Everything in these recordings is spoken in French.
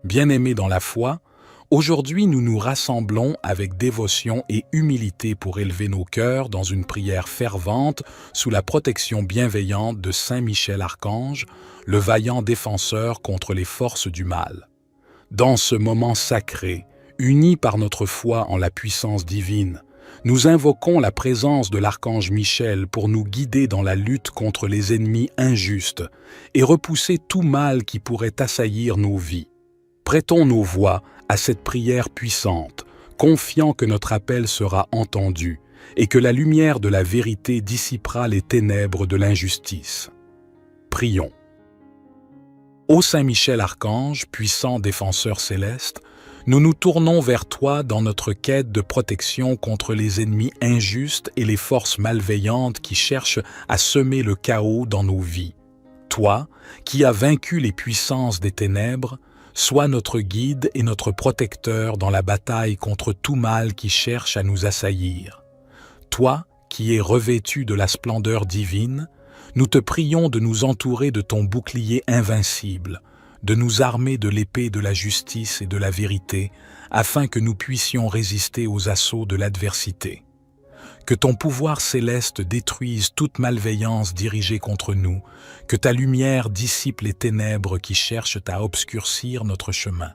Bien-aimés dans la foi, aujourd'hui nous nous rassemblons avec dévotion et humilité pour élever nos cœurs dans une prière fervente sous la protection bienveillante de Saint Michel Archange, le vaillant défenseur contre les forces du mal. Dans ce moment sacré, unis par notre foi en la puissance divine, nous invoquons la présence de l'archange Michel pour nous guider dans la lutte contre les ennemis injustes et repousser tout mal qui pourrait assaillir nos vies. Prêtons nos voix à cette prière puissante, confiant que notre appel sera entendu et que la lumière de la vérité dissipera les ténèbres de l'injustice. Prions. Ô Saint Michel Archange, puissant défenseur céleste, nous nous tournons vers toi dans notre quête de protection contre les ennemis injustes et les forces malveillantes qui cherchent à semer le chaos dans nos vies. Toi, qui as vaincu les puissances des ténèbres, sois notre guide et notre protecteur dans la bataille contre tout mal qui cherche à nous assaillir. Toi, qui es revêtu de la splendeur divine, nous te prions de nous entourer de ton bouclier invincible, de nous armer de l'épée de la justice et de la vérité, afin que nous puissions résister aux assauts de l'adversité. Que ton pouvoir céleste détruise toute malveillance dirigée contre nous, que ta lumière dissipe les ténèbres qui cherchent à obscurcir notre chemin.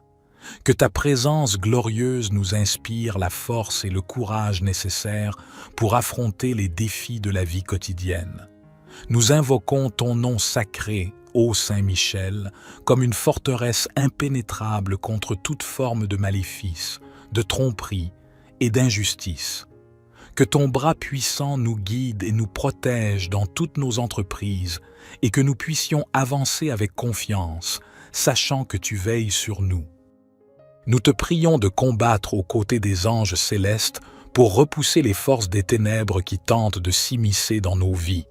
Que ta présence glorieuse nous inspire la force et le courage nécessaires pour affronter les défis de la vie quotidienne. Nous invoquons ton nom sacré, ô Saint Michel, comme une forteresse impénétrable contre toute forme de maléfice, de tromperie et d'injustice. Que ton bras puissant nous guide et nous protège dans toutes nos entreprises et que nous puissions avancer avec confiance, sachant que tu veilles sur nous. Nous te prions de combattre aux côtés des anges célestes pour repousser les forces des ténèbres qui tentent de s'immiscer dans nos vies.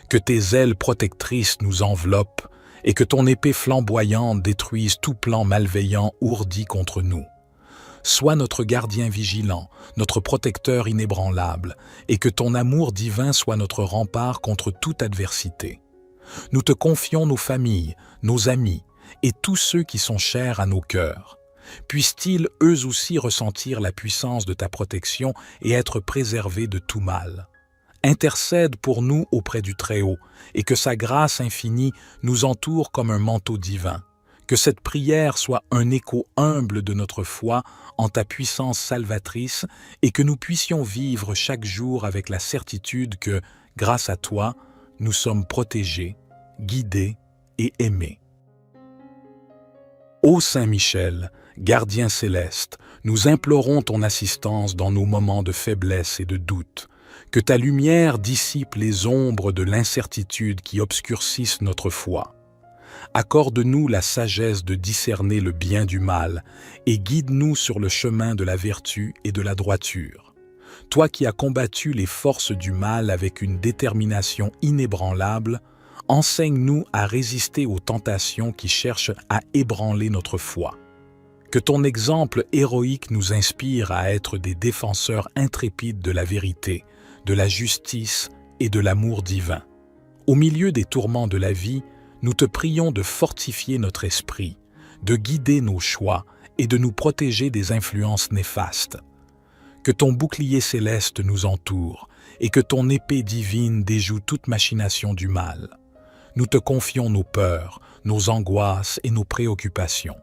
Que tes ailes protectrices nous enveloppent et que ton épée flamboyante détruise tout plan malveillant ourdi contre nous. Sois notre gardien vigilant, notre protecteur inébranlable, et que ton amour divin soit notre rempart contre toute adversité. Nous te confions nos familles, nos amis, et tous ceux qui sont chers à nos cœurs. Puissent-ils eux aussi ressentir la puissance de ta protection et être préservés de tout mal. Intercède pour nous auprès du Très-Haut, et que sa grâce infinie nous entoure comme un manteau divin. Que cette prière soit un écho humble de notre foi en ta puissance salvatrice et que nous puissions vivre chaque jour avec la certitude que, grâce à toi, nous sommes protégés, guidés et aimés. Ô Saint Michel, gardien céleste, nous implorons ton assistance dans nos moments de faiblesse et de doute. Que ta lumière dissipe les ombres de l'incertitude qui obscurcissent notre foi. Accorde-nous la sagesse de discerner le bien du mal et guide-nous sur le chemin de la vertu et de la droiture. Toi qui as combattu les forces du mal avec une détermination inébranlable, enseigne-nous à résister aux tentations qui cherchent à ébranler notre foi. Que ton exemple héroïque nous inspire à être des défenseurs intrépides de la vérité, de la justice et de l'amour divin. Au milieu des tourments de la vie, nous te prions de fortifier notre esprit, de guider nos choix et de nous protéger des influences néfastes. Que ton bouclier céleste nous entoure et que ton épée divine déjoue toute machination du mal. Nous te confions nos peurs, nos angoisses et nos préoccupations.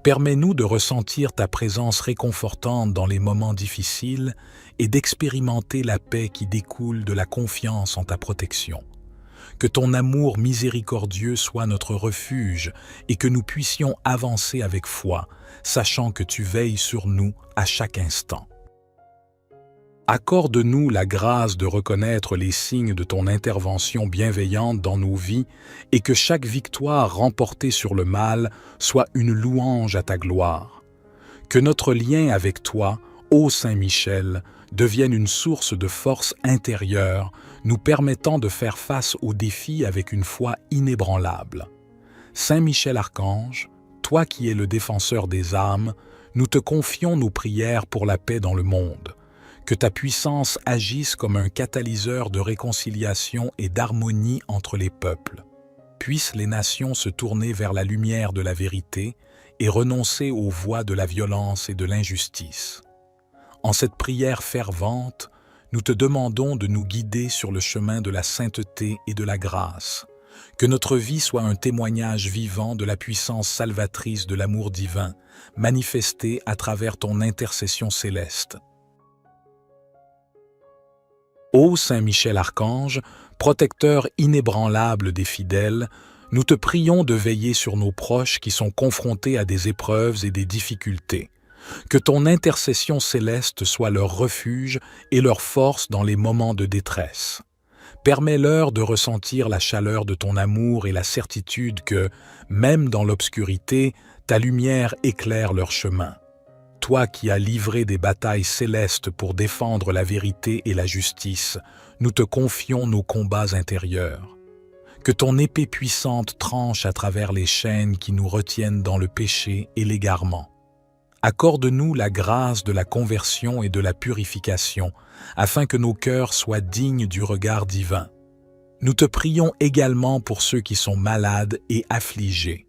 Permets-nous de ressentir ta présence réconfortante dans les moments difficiles et d'expérimenter la paix qui découle de la confiance en ta protection. Que ton amour miséricordieux soit notre refuge et que nous puissions avancer avec foi, sachant que tu veilles sur nous à chaque instant. Accorde-nous la grâce de reconnaître les signes de ton intervention bienveillante dans nos vies et que chaque victoire remportée sur le mal soit une louange à ta gloire. Que notre lien avec toi, ô Saint Michel, devienne une source de force intérieure, nous permettant de faire face aux défis avec une foi inébranlable. Saint Michel Archange, toi qui es le défenseur des âmes, nous te confions nos prières pour la paix dans le monde. Que ta puissance agisse comme un catalyseur de réconciliation et d'harmonie entre les peuples. Puissent les nations se tourner vers la lumière de la vérité et renoncer aux voies de la violence et de l'injustice. En cette prière fervente, nous te demandons de nous guider sur le chemin de la sainteté et de la grâce, que notre vie soit un témoignage vivant de la puissance salvatrice de l'amour divin, manifesté à travers ton intercession céleste. Ô Saint Michel Archange, protecteur inébranlable des fidèles, nous te prions de veiller sur nos proches qui sont confrontés à des épreuves et des difficultés. Que ton intercession céleste soit leur refuge et leur force dans les moments de détresse. Permets-leur de ressentir la chaleur de ton amour et la certitude que, même dans l'obscurité, ta lumière éclaire leur chemin. Toi qui as livré des batailles célestes pour défendre la vérité et la justice, nous te confions nos combats intérieurs. Que ton épée puissante tranche à travers les chaînes qui nous retiennent dans le péché et l'égarement. Accorde-nous la grâce de la conversion et de la purification, afin que nos cœurs soient dignes du regard divin. Nous te prions également pour ceux qui sont malades et affligés.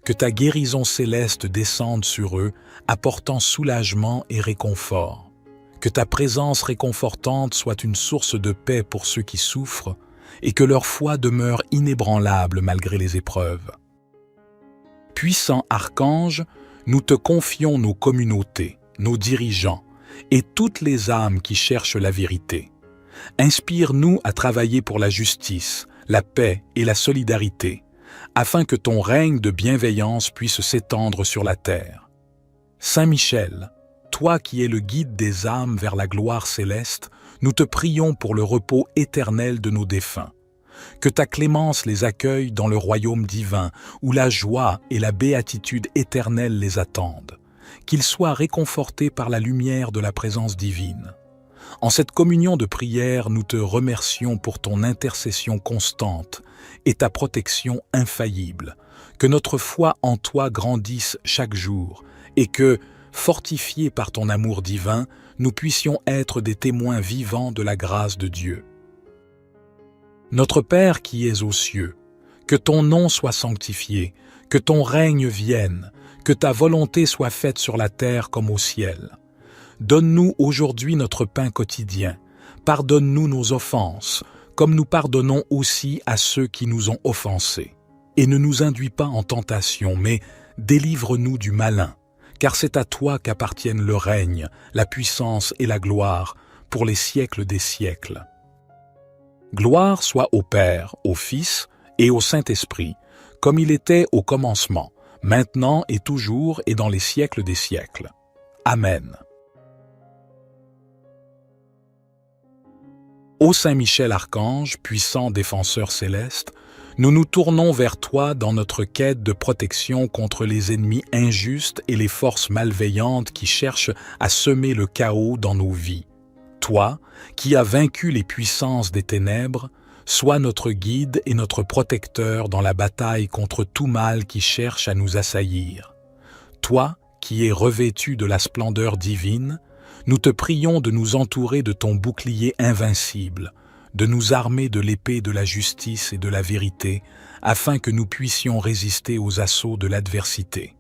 Que ta guérison céleste descende sur eux, apportant soulagement et réconfort. Que ta présence réconfortante soit une source de paix pour ceux qui souffrent, et que leur foi demeure inébranlable malgré les épreuves. Puissant Archange, nous te confions nos communautés, nos dirigeants et toutes les âmes qui cherchent la vérité. Inspire-nous à travailler pour la justice, la paix et la solidarité, afin que ton règne de bienveillance puisse s'étendre sur la terre. Saint Michel, toi qui es le guide des âmes vers la gloire céleste, nous te prions pour le repos éternel de nos défunts. Que ta clémence les accueille dans le royaume divin, où la joie et la béatitude éternelle les attendent. Qu'ils soient réconfortés par la lumière de la présence divine. En cette communion de prière, nous te remercions pour ton intercession constante et ta protection infaillible. Que notre foi en toi grandisse chaque jour et que, fortifiés par ton amour divin, nous puissions être des témoins vivants de la grâce de Dieu. Notre Père qui es aux cieux, que ton nom soit sanctifié, que ton règne vienne, que ta volonté soit faite sur la terre comme au ciel. Donne-nous aujourd'hui notre pain quotidien. Pardonne-nous nos offenses, comme nous pardonnons aussi à ceux qui nous ont offensés. Et ne nous induis pas en tentation, mais délivre-nous du malin, car c'est à toi qu'appartiennent le règne, la puissance et la gloire, pour les siècles des siècles. Gloire soit au Père, au Fils et au Saint-Esprit, comme il était au commencement, maintenant et toujours et dans les siècles des siècles. Amen. Ô Saint Michel Archange, puissant défenseur céleste, nous nous tournons vers toi dans notre quête de protection contre les ennemis injustes et les forces malveillantes qui cherchent à semer le chaos dans nos vies. Toi, qui as vaincu les puissances des ténèbres, sois notre guide et notre protecteur dans la bataille contre tout mal qui cherche à nous assaillir. Toi, qui es revêtu de la splendeur divine, nous te prions de nous entourer de ton bouclier invincible, de nous armer de l'épée de la justice et de la vérité, afin que nous puissions résister aux assauts de l'adversité.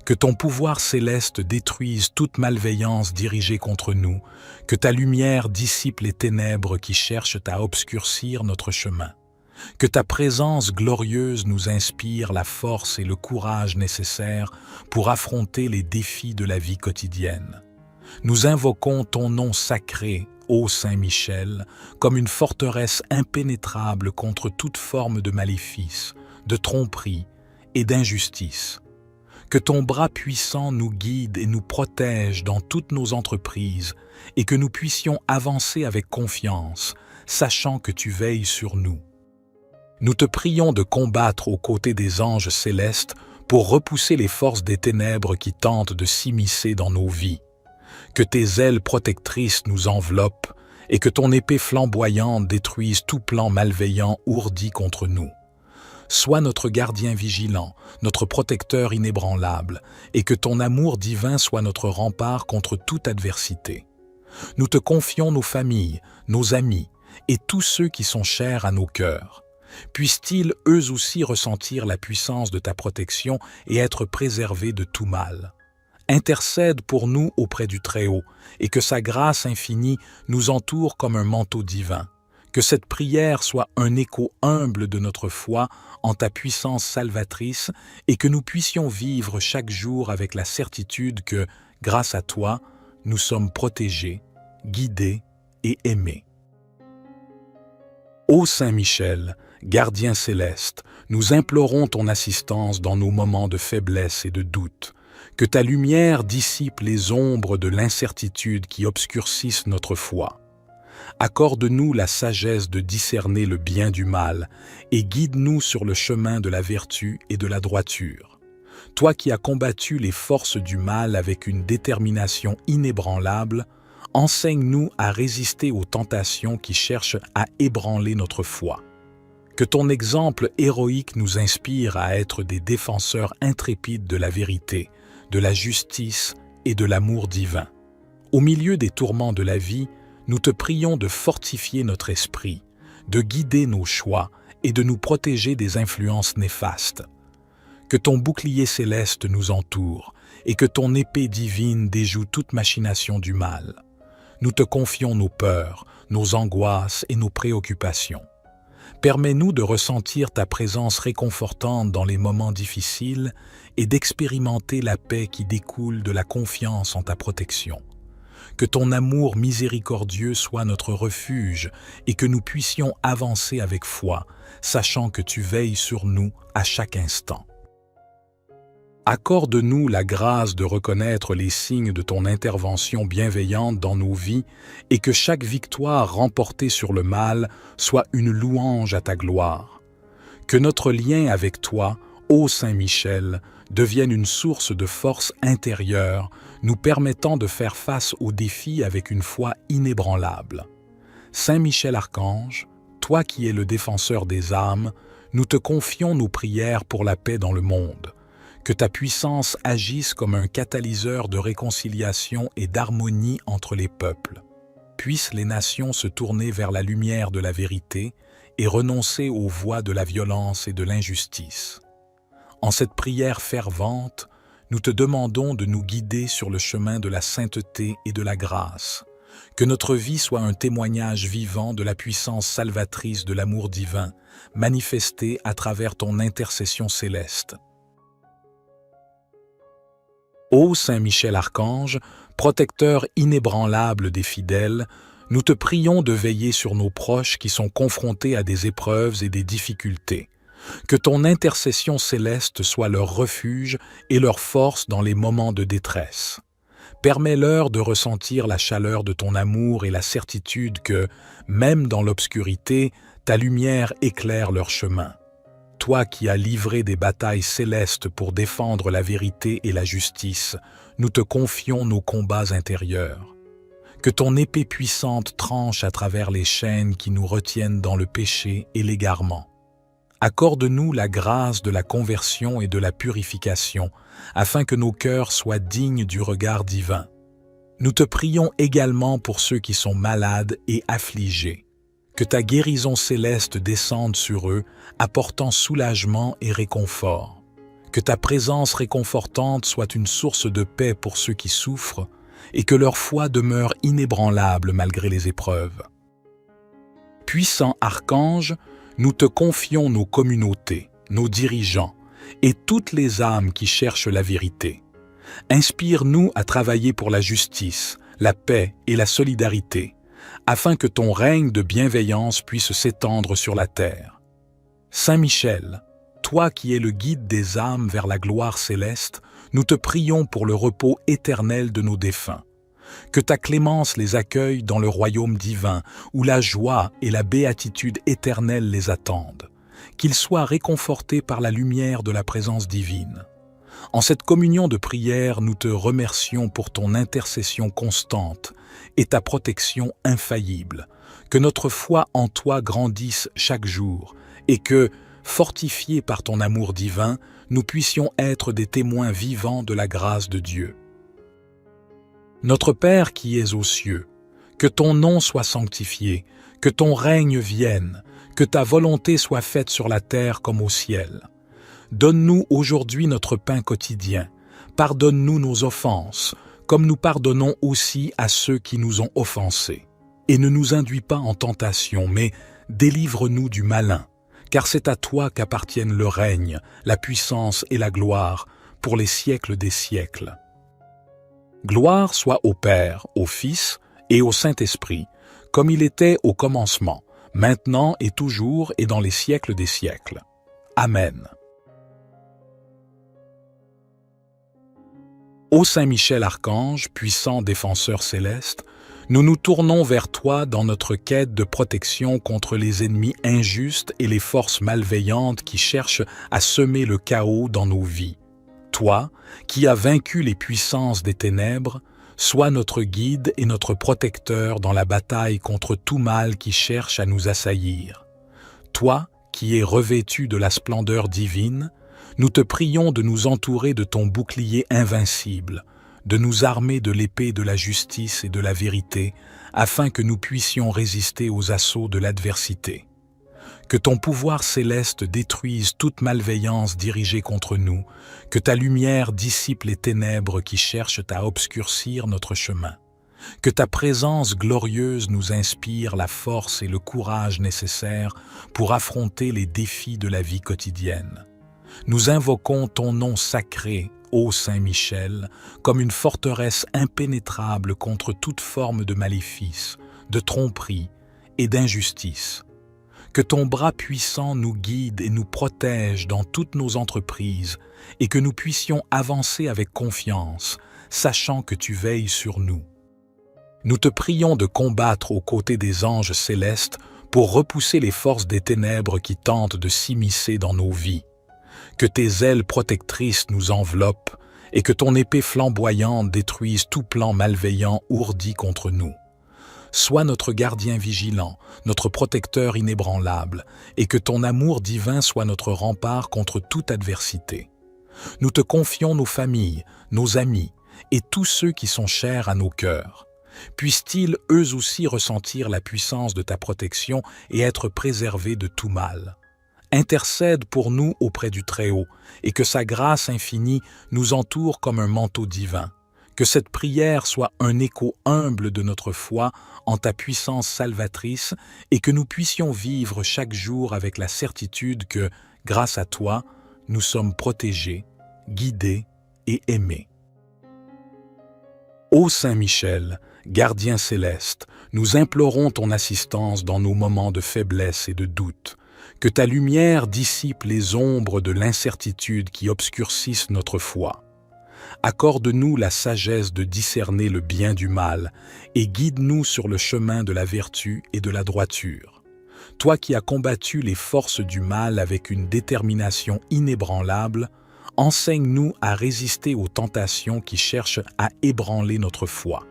Que ton pouvoir céleste détruise toute malveillance dirigée contre nous, que ta lumière dissipe les ténèbres qui cherchent à obscurcir notre chemin. Que ta présence glorieuse nous inspire la force et le courage nécessaires pour affronter les défis de la vie quotidienne. Nous invoquons ton nom sacré, ô Saint Michel, comme une forteresse impénétrable contre toute forme de maléfice, de tromperie et d'injustice. Que ton bras puissant nous guide et nous protège dans toutes nos entreprises et que nous puissions avancer avec confiance, sachant que tu veilles sur nous. Nous te prions de combattre aux côtés des anges célestes pour repousser les forces des ténèbres qui tentent de s'immiscer dans nos vies. Que tes ailes protectrices nous enveloppent et que ton épée flamboyante détruise tout plan malveillant ourdi contre nous. Sois notre gardien vigilant, notre protecteur inébranlable, et que ton amour divin soit notre rempart contre toute adversité. Nous te confions nos familles, nos amis, et tous ceux qui sont chers à nos cœurs. Puissent-ils eux aussi ressentir la puissance de ta protection et être préservés de tout mal. Intercède pour nous auprès du Très-Haut, et que sa grâce infinie nous entoure comme un manteau divin. Que cette prière soit un écho humble de notre foi en ta puissance salvatrice, et que nous puissions vivre chaque jour avec la certitude que, grâce à toi, nous sommes protégés, guidés et aimés. Ô Saint Michel, gardien céleste, nous implorons ton assistance dans nos moments de faiblesse et de doute. Que ta lumière dissipe les ombres de l'incertitude qui obscurcissent notre foi. Accorde-nous la sagesse de discerner le bien du mal et guide-nous sur le chemin de la vertu et de la droiture. Toi qui as combattu les forces du mal avec une détermination inébranlable, enseigne-nous à résister aux tentations qui cherchent à ébranler notre foi. Que ton exemple héroïque nous inspire à être des défenseurs intrépides de la vérité, de la justice et de l'amour divin. Au milieu des tourments de la vie, nous te prions de fortifier notre esprit, de guider nos choix et de nous protéger des influences néfastes. Que ton bouclier céleste nous entoure et que ton épée divine déjoue toute machination du mal. Nous te confions nos peurs, nos angoisses et nos préoccupations. Permets-nous de ressentir ta présence réconfortante dans les moments difficiles et d'expérimenter la paix qui découle de la confiance en ta protection. Que ton amour miséricordieux soit notre refuge et que nous puissions avancer avec foi, sachant que tu veilles sur nous à chaque instant. Accorde-nous la grâce de reconnaître les signes de ton intervention bienveillante dans nos vies et que chaque victoire remportée sur le mal soit une louange à ta gloire. Que notre lien avec toi, ô Saint Michel, devienne une source de force intérieure, nous permettant de faire face aux défis avec une foi inébranlable. Saint Michel Archange, toi qui es le défenseur des âmes, nous te confions nos prières pour la paix dans le monde. Que ta puissance agisse comme un catalyseur de réconciliation et d'harmonie entre les peuples. Puissent les nations se tourner vers la lumière de la vérité et renoncer aux voies de la violence et de l'injustice. En cette prière fervente, nous te demandons de nous guider sur le chemin de la sainteté et de la grâce. Que notre vie soit un témoignage vivant de la puissance salvatrice de l'amour divin, manifestée à travers ton intercession céleste. Ô Saint Michel Archange, protecteur inébranlable des fidèles, nous te prions de veiller sur nos proches qui sont confrontés à des épreuves et des difficultés. Que ton intercession céleste soit leur refuge et leur force dans les moments de détresse. Permets-leur de ressentir la chaleur de ton amour et la certitude que, même dans l'obscurité, ta lumière éclaire leur chemin. Toi qui as livré des batailles célestes pour défendre la vérité et la justice, nous te confions nos combats intérieurs. Que ton épée puissante tranche à travers les chaînes qui nous retiennent dans le péché et l'égarement. Accorde-nous la grâce de la conversion et de la purification, afin que nos cœurs soient dignes du regard divin. Nous te prions également pour ceux qui sont malades et affligés. Que ta guérison céleste descende sur eux, apportant soulagement et réconfort. Que ta présence réconfortante soit une source de paix pour ceux qui souffrent, et que leur foi demeure inébranlable malgré les épreuves. Puissant archange, nous te confions nos communautés, nos dirigeants, et toutes les âmes qui cherchent la vérité. Inspire-nous à travailler pour la justice, la paix et la solidarité, afin que ton règne de bienveillance puisse s'étendre sur la terre. Saint Michel, toi qui es le guide des âmes vers la gloire céleste, nous te prions pour le repos éternel de nos défunts. Que ta clémence les accueille dans le royaume divin, où la joie et la béatitude éternelle les attendent. Qu'ils soient réconfortés par la lumière de la présence divine. En cette communion de prière, nous te remercions pour ton intercession constante et ta protection infaillible. Que notre foi en toi grandisse chaque jour et que, fortifiés par ton amour divin, nous puissions être des témoins vivants de la grâce de Dieu. Notre Père qui es aux cieux, que ton nom soit sanctifié, que ton règne vienne, Que ta volonté soit faite sur la terre comme au ciel. Donne-nous aujourd'hui notre pain quotidien. Pardonne-nous nos offenses, comme nous pardonnons aussi à ceux qui nous ont offensés. Et ne nous induis pas en tentation, mais délivre-nous du malin, car c'est à toi qu'appartiennent le règne, la puissance et la gloire, pour les siècles des siècles. Gloire soit au Père, au Fils et au Saint-Esprit, comme il était au commencement, maintenant et toujours et dans les siècles des siècles. Amen. Ô Saint Michel Archange, puissant défenseur céleste, nous nous tournons vers toi dans notre quête de protection contre les ennemis injustes et les forces malveillantes qui cherchent à semer le chaos dans nos vies. Toi, qui as vaincu les puissances des ténèbres, sois notre guide et notre protecteur dans la bataille contre tout mal qui cherche à nous assaillir. Toi, qui es revêtu de la splendeur divine, nous te prions de nous entourer de ton bouclier invincible, de nous armer de l'épée de la justice et de la vérité, afin que nous puissions résister aux assauts de l'adversité. Que ton pouvoir céleste détruise toute malveillance dirigée contre nous, que ta lumière dissipe les ténèbres qui cherchent à obscurcir notre chemin. Que ta présence glorieuse nous inspire la force et le courage nécessaires pour affronter les défis de la vie quotidienne. Nous invoquons ton nom sacré, ô Saint Michel, comme une forteresse impénétrable contre toute forme de maléfice, de tromperie et d'injustice. Que ton bras puissant nous guide et nous protège dans toutes nos entreprises et que nous puissions avancer avec confiance, sachant que tu veilles sur nous. Nous te prions de combattre aux côtés des anges célestes pour repousser les forces des ténèbres qui tentent de s'immiscer dans nos vies. Que tes ailes protectrices nous enveloppent et que ton épée flamboyante détruise tout plan malveillant ourdi contre nous. Sois notre gardien vigilant, notre protecteur inébranlable, et que ton amour divin soit notre rempart contre toute adversité. Nous te confions nos familles, nos amis, et tous ceux qui sont chers à nos cœurs. Puissent-ils eux aussi ressentir la puissance de ta protection et être préservés de tout mal. Intercède pour nous auprès du Très-Haut, et que sa grâce infinie nous entoure comme un manteau divin. Que cette prière soit un écho humble de notre foi en ta puissance salvatrice et que nous puissions vivre chaque jour avec la certitude que, grâce à toi, nous sommes protégés, guidés et aimés. Ô Saint Michel, gardien céleste, nous implorons ton assistance dans nos moments de faiblesse et de doute. Que ta lumière dissipe les ombres de l'incertitude qui obscurcissent notre foi. Accorde-nous la sagesse de discerner le bien du mal et guide-nous sur le chemin de la vertu et de la droiture. Toi qui as combattu les forces du mal avec une détermination inébranlable, enseigne-nous à résister aux tentations qui cherchent à ébranler notre foi.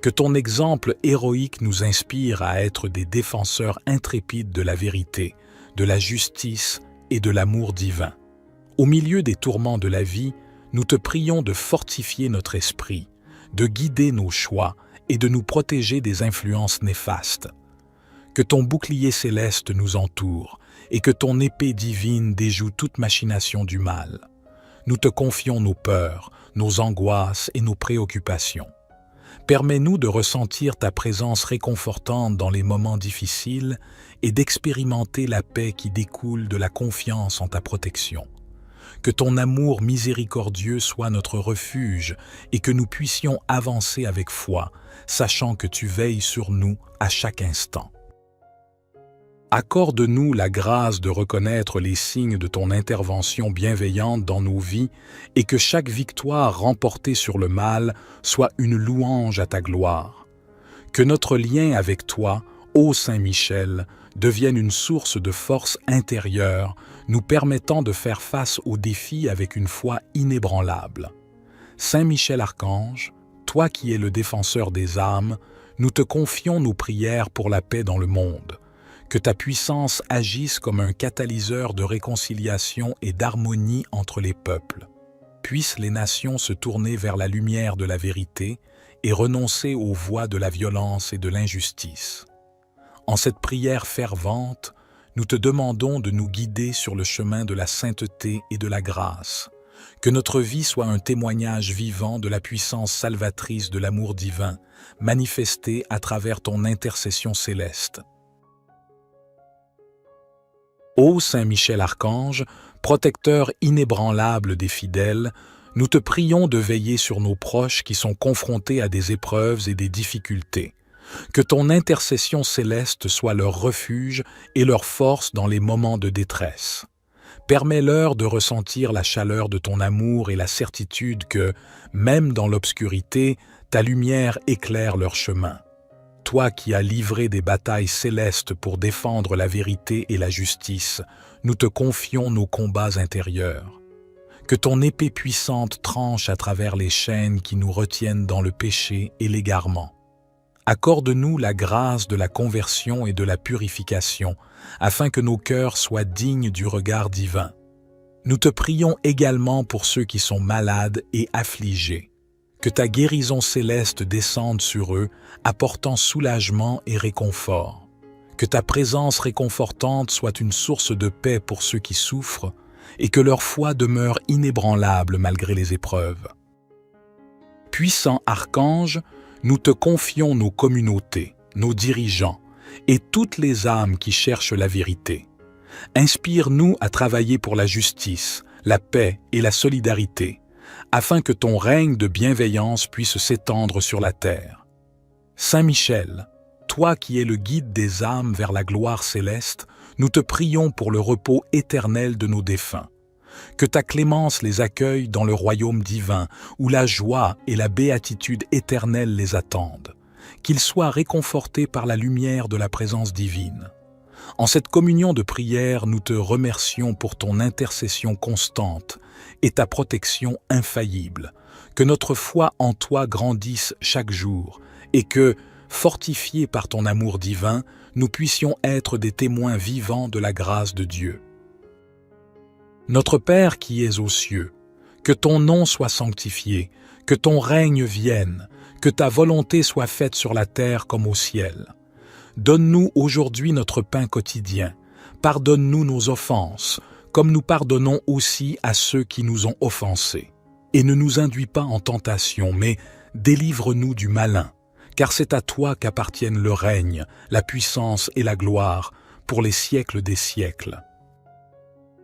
Que ton exemple héroïque nous inspire à être des défenseurs intrépides de la vérité, de la justice et de l'amour divin. Au milieu des tourments de la vie, nous te prions de fortifier notre esprit, de guider nos choix et de nous protéger des influences néfastes. Que ton bouclier céleste nous entoure et que ton épée divine déjoue toute machination du mal. Nous te confions nos peurs, nos angoisses et nos préoccupations. Permets-nous de ressentir ta présence réconfortante dans les moments difficiles et d'expérimenter la paix qui découle de la confiance en ta protection. Que ton amour miséricordieux soit notre refuge et que nous puissions avancer avec foi, sachant que tu veilles sur nous à chaque instant. Accorde-nous la grâce de reconnaître les signes de ton intervention bienveillante dans nos vies et que chaque victoire remportée sur le mal soit une louange à ta gloire. Que notre lien avec toi, ô Saint Michel, devienne une source de force intérieure, nous permettant de faire face aux défis avec une foi inébranlable. Saint Michel Archange, toi qui es le défenseur des âmes, nous te confions nos prières pour la paix dans le monde. Que ta puissance agisse comme un catalyseur de réconciliation et d'harmonie entre les peuples. Puissent les nations se tourner vers la lumière de la vérité et renoncer aux voies de la violence et de l'injustice. En cette prière fervente, nous te demandons de nous guider sur le chemin de la sainteté et de la grâce. Que notre vie soit un témoignage vivant de la puissance salvatrice de l'amour divin, manifesté à travers ton intercession céleste. Ô Saint Michel Archange, protecteur inébranlable des fidèles, nous te prions de veiller sur nos proches qui sont confrontés à des épreuves et des difficultés. Que ton intercession céleste soit leur refuge et leur force dans les moments de détresse. Permets-leur de ressentir la chaleur de ton amour et la certitude que, même dans l'obscurité, ta lumière éclaire leur chemin. Toi qui as livré des batailles célestes pour défendre la vérité et la justice, nous te confions nos combats intérieurs. Que ton épée puissante tranche à travers les chaînes qui nous retiennent dans le péché et l'égarement. Accorde-nous la grâce de la conversion et de la purification, afin que nos cœurs soient dignes du regard divin. Nous te prions également pour ceux qui sont malades et affligés. Que ta guérison céleste descende sur eux, apportant soulagement et réconfort. Que ta présence réconfortante soit une source de paix pour ceux qui souffrent, et que leur foi demeure inébranlable malgré les épreuves. Puissant archange, nous te confions nos communautés, nos dirigeants et toutes les âmes qui cherchent la vérité. Inspire-nous à travailler pour la justice, la paix et la solidarité, afin que ton règne de bienveillance puisse s'étendre sur la terre. Saint Michel, toi qui es le guide des âmes vers la gloire céleste, nous te prions pour le repos éternel de nos défunts. Que ta clémence les accueille dans le royaume divin, où la joie et la béatitude éternelle les attendent. Qu'ils soient réconfortés par la lumière de la présence divine. En cette communion de prière, nous te remercions pour ton intercession constante et ta protection infaillible. Que notre foi en toi grandisse chaque jour et que, fortifiés par ton amour divin, nous puissions être des témoins vivants de la grâce de Dieu. Notre Père qui es aux cieux, que ton nom soit sanctifié, que ton règne vienne, que ta volonté soit faite sur la terre comme au ciel. Donne-nous aujourd'hui notre pain quotidien. Pardonne-nous nos offenses, comme nous pardonnons aussi à ceux qui nous ont offensés. Et ne nous induis pas en tentation, mais délivre-nous du malin, car c'est à toi qu'appartiennent le règne, la puissance et la gloire, pour les siècles des siècles.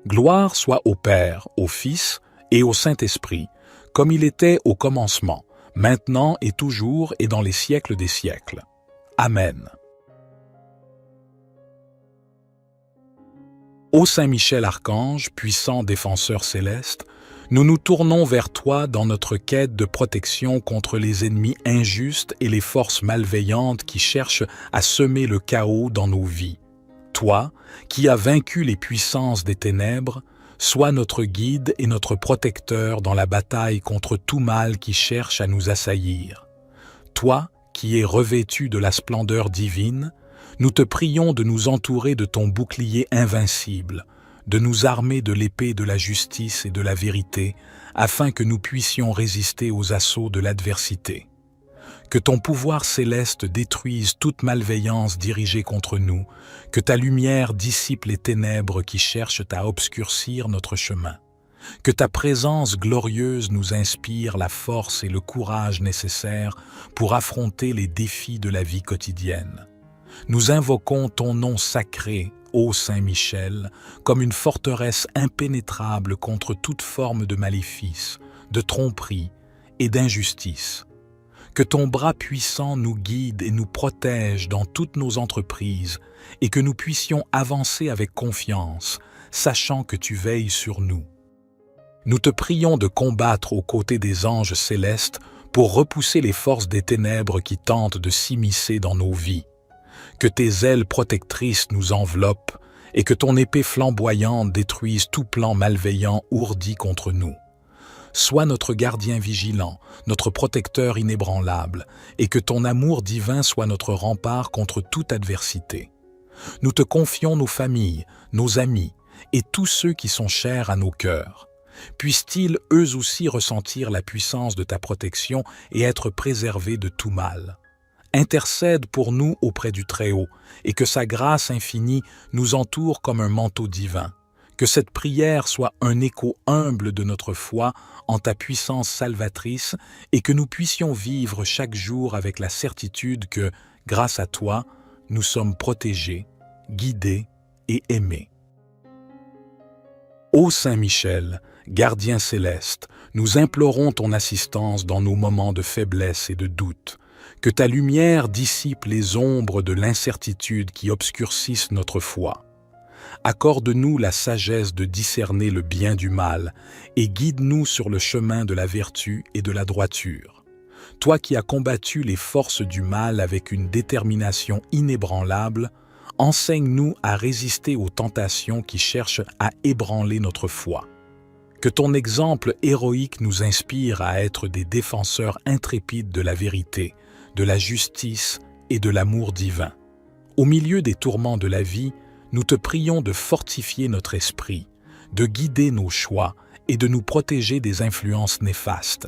Gloire soit au Père, au Fils et au Saint-Esprit, comme il était au commencement, maintenant et toujours et dans les siècles des siècles. Amen. Ô Saint Michel Archange, puissant défenseur céleste, nous nous tournons vers toi dans notre quête de protection contre les ennemis injustes et les forces malveillantes qui cherchent à semer le chaos dans nos vies. Toi, qui as vaincu les puissances des ténèbres, sois notre guide et notre protecteur dans la bataille contre tout mal qui cherche à nous assaillir. Toi, qui es revêtu de la splendeur divine, nous te prions de nous entourer de ton bouclier invincible, de nous armer de l'épée de la justice et de la vérité, afin que nous puissions résister aux assauts de l'adversité. Que ton pouvoir céleste détruise toute malveillance dirigée contre nous, que ta lumière dissipe les ténèbres qui cherchent à obscurcir notre chemin. Que ta présence glorieuse nous inspire la force et le courage nécessaires pour affronter les défis de la vie quotidienne. Nous invoquons ton nom sacré, ô Saint Michel, comme une forteresse impénétrable contre toute forme de maléfice, de tromperie et d'injustice. Que ton bras puissant nous guide et nous protège dans toutes nos entreprises et que nous puissions avancer avec confiance, sachant que tu veilles sur nous. Nous te prions de combattre aux côtés des anges célestes pour repousser les forces des ténèbres qui tentent de s'immiscer dans nos vies. Que tes ailes protectrices nous enveloppent et que ton épée flamboyante détruise tout plan malveillant ourdi contre nous. Sois notre gardien vigilant, notre protecteur inébranlable, et que ton amour divin soit notre rempart contre toute adversité. Nous te confions nos familles, nos amis, et tous ceux qui sont chers à nos cœurs. Puissent-ils eux aussi ressentir la puissance de ta protection et être préservés de tout mal. intercède pour nous auprès du Très-Haut et que sa grâce infinie nous entoure comme un manteau divin. Que cette prière soit un écho humble de notre foi en ta puissance salvatrice et que nous puissions vivre chaque jour avec la certitude que, grâce à toi, nous sommes protégés, guidés et aimés. Ô Saint Michel, gardien céleste, nous implorons ton assistance dans nos moments de faiblesse et de doute. Que ta lumière dissipe les ombres de l'incertitude qui obscurcissent notre foi. Accorde-nous la sagesse de discerner le bien du mal et guide-nous sur le chemin de la vertu et de la droiture. Toi qui as combattu les forces du mal avec une détermination inébranlable, enseigne-nous à résister aux tentations qui cherchent à ébranler notre foi. Que ton exemple héroïque nous inspire à être des défenseurs intrépides de la vérité, de la justice et de l'amour divin. Au milieu des tourments de la vie, nous te prions de fortifier notre esprit, de guider nos choix et de nous protéger des influences néfastes.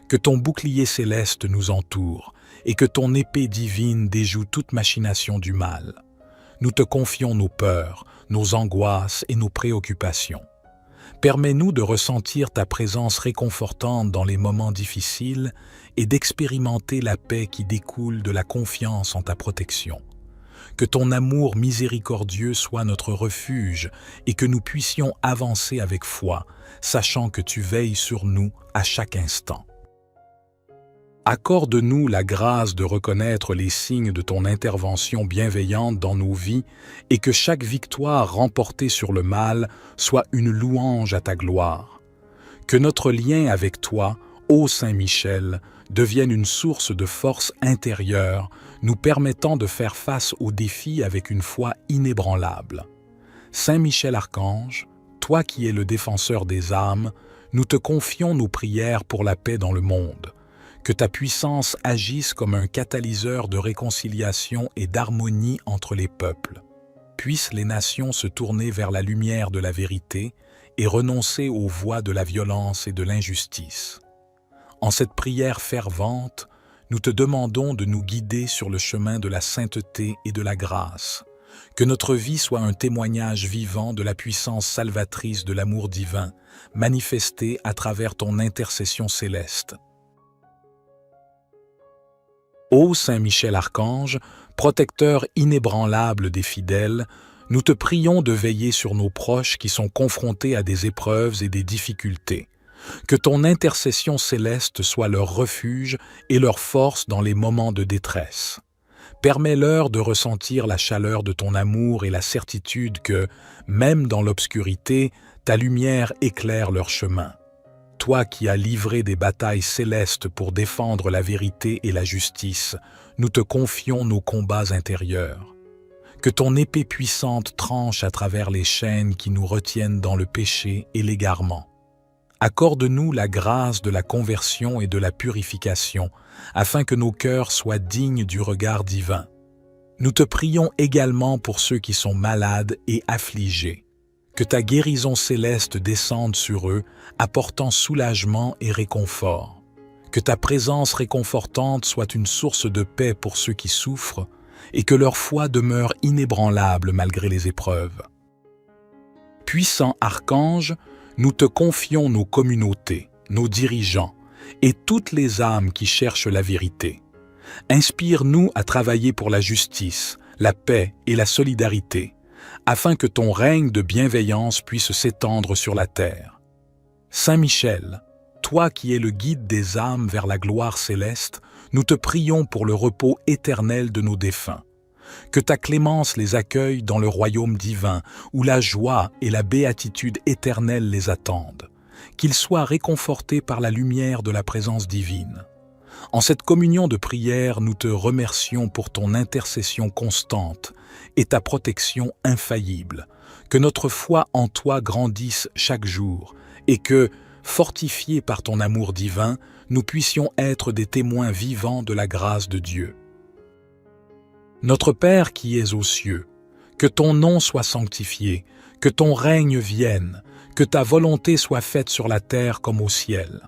Que ton bouclier céleste nous entoure et que ton épée divine déjoue toute machination du mal. Nous te confions nos peurs, nos angoisses et nos préoccupations. Permets-nous de ressentir ta présence réconfortante dans les moments difficiles et d'expérimenter la paix qui découle de la confiance en ta protection. Que ton amour miséricordieux soit notre refuge et que nous puissions avancer avec foi, sachant que tu veilles sur nous à chaque instant. Accorde-nous la grâce de reconnaître les signes de ton intervention bienveillante dans nos vies et que chaque victoire remportée sur le mal soit une louange à ta gloire. Que notre lien avec toi, ô Saint Michel, devienne une source de force intérieure, nous permettant de faire face aux défis avec une foi inébranlable. Saint Michel Archange, toi qui es le défenseur des âmes, nous te confions nos prières pour la paix dans le monde. Que ta puissance agisse comme un catalyseur de réconciliation et d'harmonie entre les peuples. Puissent les nations se tourner vers la lumière de la vérité et renoncer aux voies de la violence et de l'injustice. En cette prière fervente, nous te demandons de nous guider sur le chemin de la sainteté et de la grâce. Que notre vie soit un témoignage vivant de la puissance salvatrice de l'amour divin, manifesté à travers ton intercession céleste. Ô Saint Michel Archange, protecteur inébranlable des fidèles, nous te prions de veiller sur nos proches qui sont confrontés à des épreuves et des difficultés. Que ton intercession céleste soit leur refuge et leur force dans les moments de détresse. Permets-leur de ressentir la chaleur de ton amour et la certitude que, même dans l'obscurité, ta lumière éclaire leur chemin. Toi qui as livré des batailles célestes pour défendre la vérité et la justice, nous te confions nos combats intérieurs. Que ton épée puissante tranche à travers les chaînes qui nous retiennent dans le péché et l'égarement. Accorde-nous la grâce de la conversion et de la purification, afin que nos cœurs soient dignes du regard divin. Nous te prions également pour ceux qui sont malades et affligés. Que ta guérison céleste descende sur eux, apportant soulagement et réconfort. Que ta présence réconfortante soit une source de paix pour ceux qui souffrent, et que leur foi demeure inébranlable malgré les épreuves. Puissant archange, nous te confions nos communautés, nos dirigeants et toutes les âmes qui cherchent la vérité. Inspire-nous à travailler pour la justice, la paix et la solidarité, afin que ton règne de bienveillance puisse s'étendre sur la terre. Saint Michel, toi qui es le guide des âmes vers la gloire céleste, nous te prions pour le repos éternel de nos défunts. Que ta clémence les accueille dans le royaume divin, où la joie et la béatitude éternelle les attendent. Qu'ils soient réconfortés par la lumière de la présence divine. En cette communion de prière, nous te remercions pour ton intercession constante et ta protection infaillible. Que notre foi en toi grandisse chaque jour et que, fortifiés par ton amour divin, nous puissions être des témoins vivants de la grâce de Dieu. Notre Père qui es aux cieux, que ton nom soit sanctifié, que ton règne vienne, que ta volonté soit faite sur la terre comme au ciel.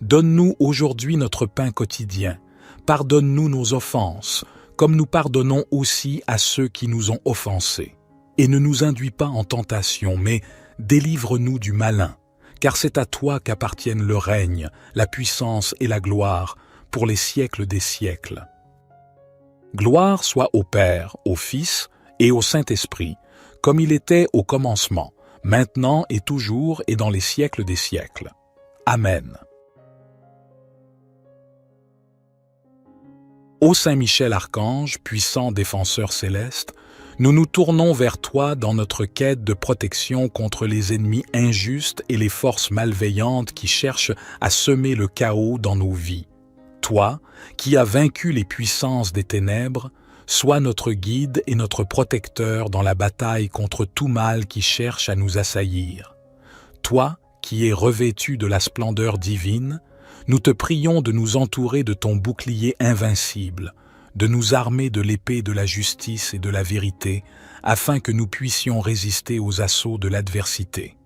Donne-nous aujourd'hui notre pain quotidien. Pardonne-nous nos offenses, comme nous pardonnons aussi à ceux qui nous ont offensés. Et ne nous induis pas en tentation, mais délivre-nous du malin, car c'est à toi qu'appartiennent le règne, la puissance et la gloire, pour les siècles des siècles. Gloire soit au Père, au Fils et au Saint-Esprit, comme il était au commencement, maintenant et toujours et dans les siècles des siècles. Amen. Ô Saint Michel Archange, puissant défenseur céleste, nous nous tournons vers toi dans notre quête de protection contre les ennemis injustes et les forces malveillantes qui cherchent à semer le chaos dans nos vies. Toi, qui as vaincu les puissances des ténèbres, sois notre guide et notre protecteur dans la bataille contre tout mal qui cherche à nous assaillir. Toi, qui es revêtu de la splendeur divine, nous te prions de nous entourer de ton bouclier invincible, de nous armer de l'épée de la justice et de la vérité, afin que nous puissions résister aux assauts de l'adversité.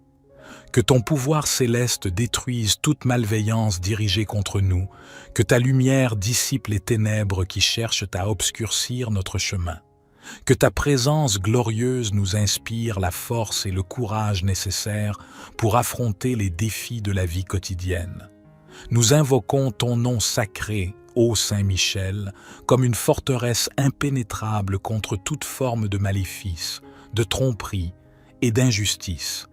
Que ton pouvoir céleste détruise toute malveillance dirigée contre nous, que ta lumière dissipe les ténèbres qui cherchent à obscurcir notre chemin. Que ta présence glorieuse nous inspire la force et le courage nécessaires pour affronter les défis de la vie quotidienne. Nous invoquons ton nom sacré, ô Saint Michel, comme une forteresse impénétrable contre toute forme de maléfice, de tromperie et d'injustice.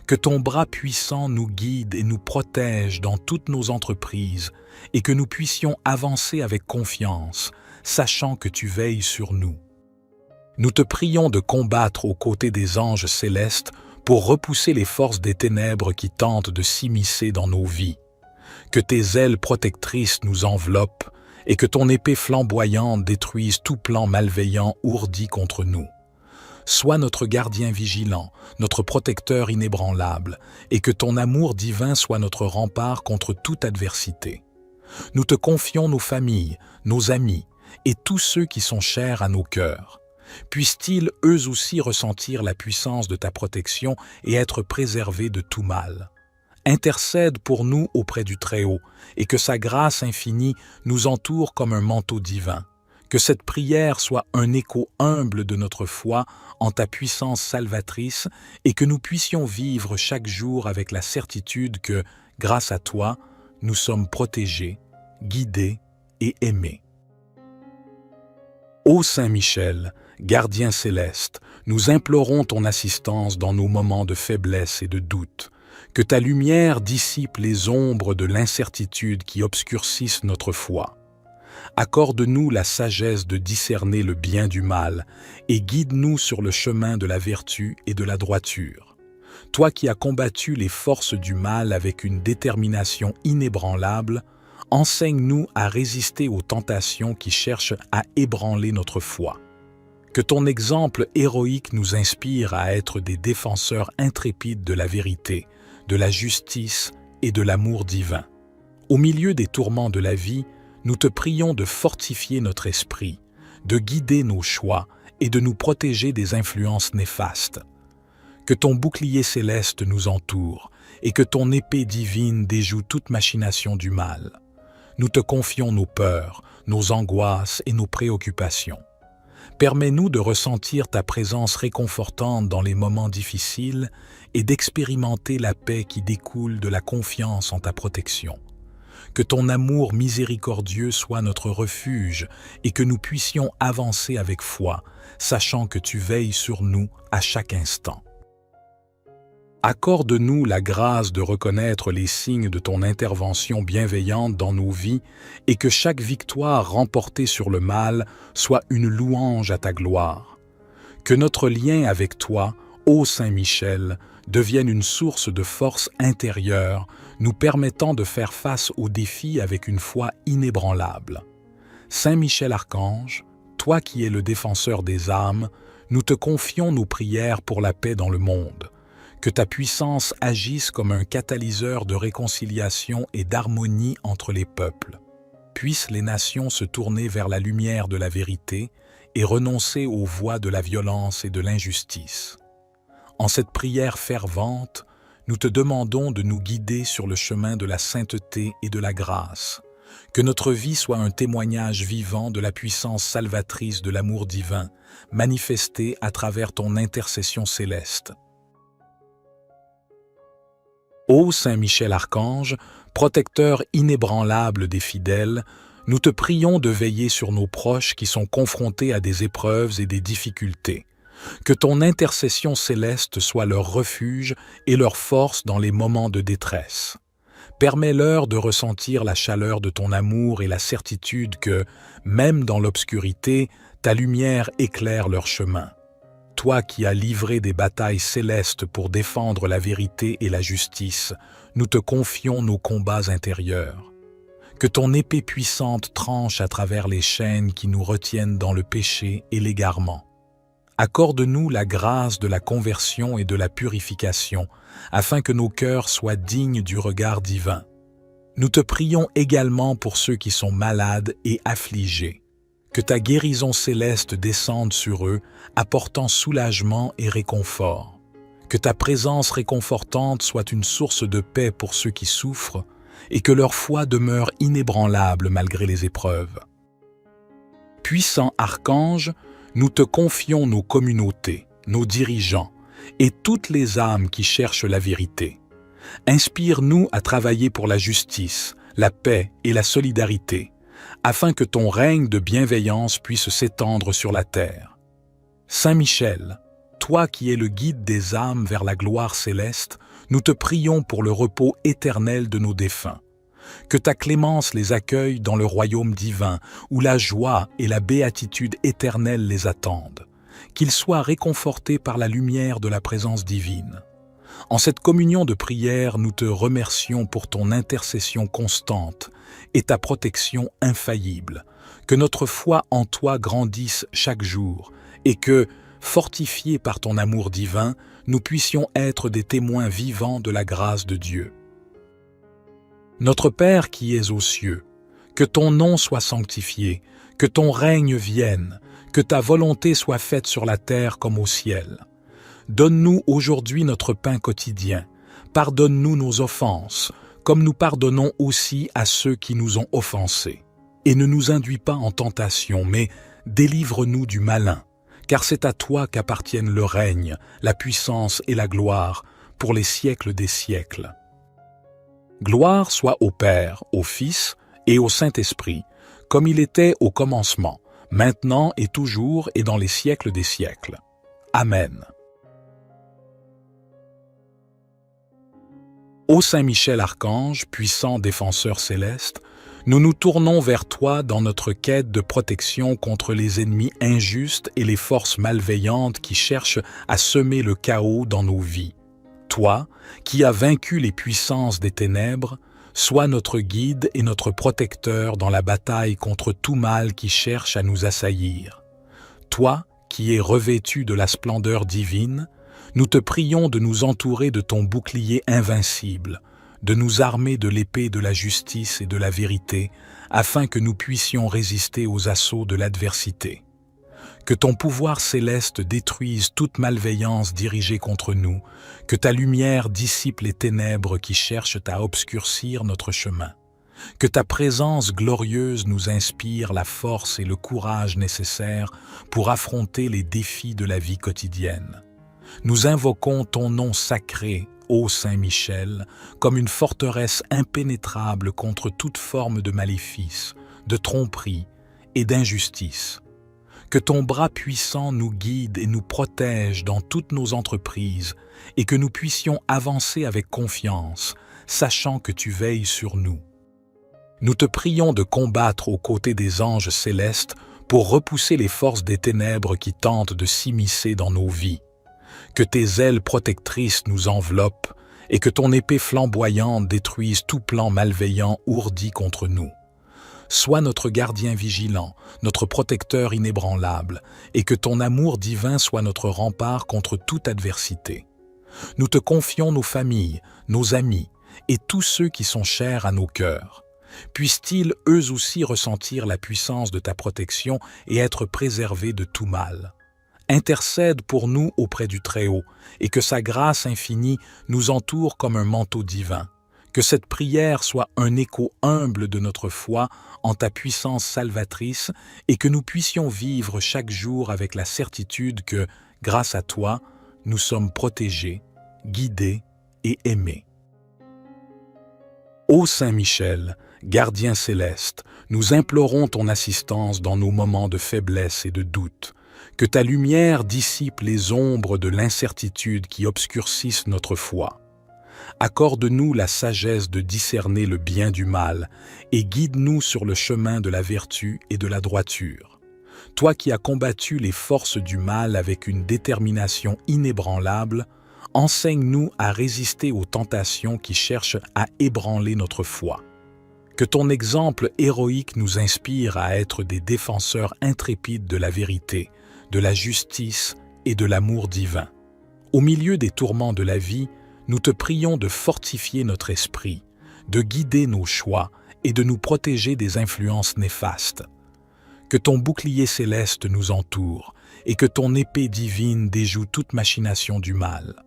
Que ton bras puissant nous guide et nous protège dans toutes nos entreprises et que nous puissions avancer avec confiance, sachant que tu veilles sur nous. Nous te prions de combattre aux côtés des anges célestes pour repousser les forces des ténèbres qui tentent de s'immiscer dans nos vies. Que tes ailes protectrices nous enveloppent et que ton épée flamboyante détruise tout plan malveillant ourdi contre nous. Sois notre gardien vigilant, notre protecteur inébranlable, et que ton amour divin soit notre rempart contre toute adversité. Nous te confions nos familles, nos amis, et tous ceux qui sont chers à nos cœurs. Puissent-ils eux aussi ressentir la puissance de ta protection et être préservés de tout mal. Intercède pour nous auprès du Très-Haut, et que sa grâce infinie nous entoure comme un manteau divin. Que cette prière soit un écho humble de notre foi en ta puissance salvatrice et que nous puissions vivre chaque jour avec la certitude que, grâce à toi, nous sommes protégés, guidés et aimés. Ô Saint Michel, gardien céleste, nous implorons ton assistance dans nos moments de faiblesse et de doute. Que ta lumière dissipe les ombres de l'incertitude qui obscurcissent notre foi. Accorde-nous la sagesse de discerner le bien du mal et guide-nous sur le chemin de la vertu et de la droiture. Toi qui as combattu les forces du mal avec une détermination inébranlable, enseigne-nous à résister aux tentations qui cherchent à ébranler notre foi. Que ton exemple héroïque nous inspire à être des défenseurs intrépides de la vérité, de la justice et de l'amour divin. Au milieu des tourments de la vie, nous te prions de fortifier notre esprit, de guider nos choix et de nous protéger des influences néfastes. Que ton bouclier céleste nous entoure et que ton épée divine déjoue toute machination du mal. Nous te confions nos peurs, nos angoisses et nos préoccupations. Permets-nous de ressentir ta présence réconfortante dans les moments difficiles et d'expérimenter la paix qui découle de la confiance en ta protection. Que ton amour miséricordieux soit notre refuge et que nous puissions avancer avec foi, sachant que tu veilles sur nous à chaque instant. Accorde-nous la grâce de reconnaître les signes de ton intervention bienveillante dans nos vies et que chaque victoire remportée sur le mal soit une louange à ta gloire. Que notre lien avec toi, ô Saint Michel, devienne une source de force intérieure, nous permettant de faire face aux défis avec une foi inébranlable. Saint Michel Archange, toi qui es le défenseur des âmes, nous te confions nos prières pour la paix dans le monde. Que ta puissance agisse comme un catalyseur de réconciliation et d'harmonie entre les peuples. Puissent les nations se tourner vers la lumière de la vérité et renoncer aux voies de la violence et de l'injustice. En cette prière fervente, nous te demandons de nous guider sur le chemin de la sainteté et de la grâce. Que notre vie soit un témoignage vivant de la puissance salvatrice de l'amour divin, manifesté à travers ton intercession céleste. Ô Saint Michel Archange, protecteur inébranlable des fidèles, nous te prions de veiller sur nos proches qui sont confrontés à des épreuves et des difficultés. Que ton intercession céleste soit leur refuge et leur force dans les moments de détresse. Permets-leur de ressentir la chaleur de ton amour et la certitude que, même dans l'obscurité, ta lumière éclaire leur chemin. Toi qui as livré des batailles célestes pour défendre la vérité et la justice, nous te confions nos combats intérieurs. Que ton épée puissante tranche à travers les chaînes qui nous retiennent dans le péché et l'égarement. Accorde-nous la grâce de la conversion et de la purification, afin que nos cœurs soient dignes du regard divin. Nous te prions également pour ceux qui sont malades et affligés. Que ta guérison céleste descende sur eux, apportant soulagement et réconfort. Que ta présence réconfortante soit une source de paix pour ceux qui souffrent, et que leur foi demeure inébranlable malgré les épreuves. Puissant archange, nous te confions nos communautés, nos dirigeants et toutes les âmes qui cherchent la vérité. Inspire-nous à travailler pour la justice, la paix et la solidarité, afin que ton règne de bienveillance puisse s'étendre sur la terre. Saint Michel, toi qui es le guide des âmes vers la gloire céleste, nous te prions pour le repos éternel de nos défunts. Que ta clémence les accueille dans le royaume divin, où la joie et la béatitude éternelle les attendent. Qu'ils soient réconfortés par la lumière de la présence divine. En cette communion de prière, nous te remercions pour ton intercession constante et ta protection infaillible. Que notre foi en toi grandisse chaque jour et que, fortifiés par ton amour divin, nous puissions être des témoins vivants de la grâce de Dieu. Notre Père qui es aux cieux, que ton nom soit sanctifié, que ton règne vienne, que ta volonté soit faite sur la terre comme au ciel. Donne-nous aujourd'hui notre pain quotidien. Pardonne-nous nos offenses, comme nous pardonnons aussi à ceux qui nous ont offensés. Et ne nous induis pas en tentation, mais délivre-nous du malin, car c'est à toi qu'appartiennent le règne, la puissance et la gloire, pour les siècles des siècles. Gloire soit au Père, au Fils et au Saint-Esprit, comme il était au commencement, maintenant et toujours et dans les siècles des siècles. Amen. Ô Saint Michel Archange, puissant défenseur céleste, nous nous tournons vers toi dans notre quête de protection contre les ennemis injustes et les forces malveillantes qui cherchent à semer le chaos dans nos vies. Toi, qui as vaincu les puissances des ténèbres, sois notre guide et notre protecteur dans la bataille contre tout mal qui cherche à nous assaillir. Toi, qui es revêtu de la splendeur divine, nous te prions de nous entourer de ton bouclier invincible, de nous armer de l'épée de la justice et de la vérité, afin que nous puissions résister aux assauts de l'adversité. Que ton pouvoir céleste détruise toute malveillance dirigée contre nous, que ta lumière dissipe les ténèbres qui cherchent à obscurcir notre chemin. Que ta présence glorieuse nous inspire la force et le courage nécessaires pour affronter les défis de la vie quotidienne. Nous invoquons ton nom sacré, ô Saint Michel, comme une forteresse impénétrable contre toute forme de maléfice, de tromperie et d'injustice. Que ton bras puissant nous guide et nous protège dans toutes nos entreprises et que nous puissions avancer avec confiance, sachant que tu veilles sur nous. Nous te prions de combattre aux côtés des anges célestes pour repousser les forces des ténèbres qui tentent de s'immiscer dans nos vies. Que tes ailes protectrices nous enveloppent et que ton épée flamboyante détruise tout plan malveillant ourdi contre nous. Sois notre gardien vigilant, notre protecteur inébranlable, et que ton amour divin soit notre rempart contre toute adversité. Nous te confions nos familles, nos amis, et tous ceux qui sont chers à nos cœurs. Puissent-ils eux aussi ressentir la puissance de ta protection et être préservés de tout mal. Intercède pour nous auprès du Très-Haut, et que sa grâce infinie nous entoure comme un manteau divin. Que cette prière soit un écho humble de notre foi en ta puissance salvatrice et que nous puissions vivre chaque jour avec la certitude que, grâce à toi, nous sommes protégés, guidés et aimés. Ô Saint Michel, gardien céleste, nous implorons ton assistance dans nos moments de faiblesse et de doute. Que ta lumière dissipe les ombres de l'incertitude qui obscurcissent notre foi. Accorde-nous la sagesse de discerner le bien du mal et guide-nous sur le chemin de la vertu et de la droiture. Toi qui as combattu les forces du mal avec une détermination inébranlable, enseigne-nous à résister aux tentations qui cherchent à ébranler notre foi. Que ton exemple héroïque nous inspire à être des défenseurs intrépides de la vérité, de la justice et de l'amour divin. Au milieu des tourments de la vie, nous te prions de fortifier notre esprit, de guider nos choix et de nous protéger des influences néfastes. Que ton bouclier céleste nous entoure et que ton épée divine déjoue toute machination du mal.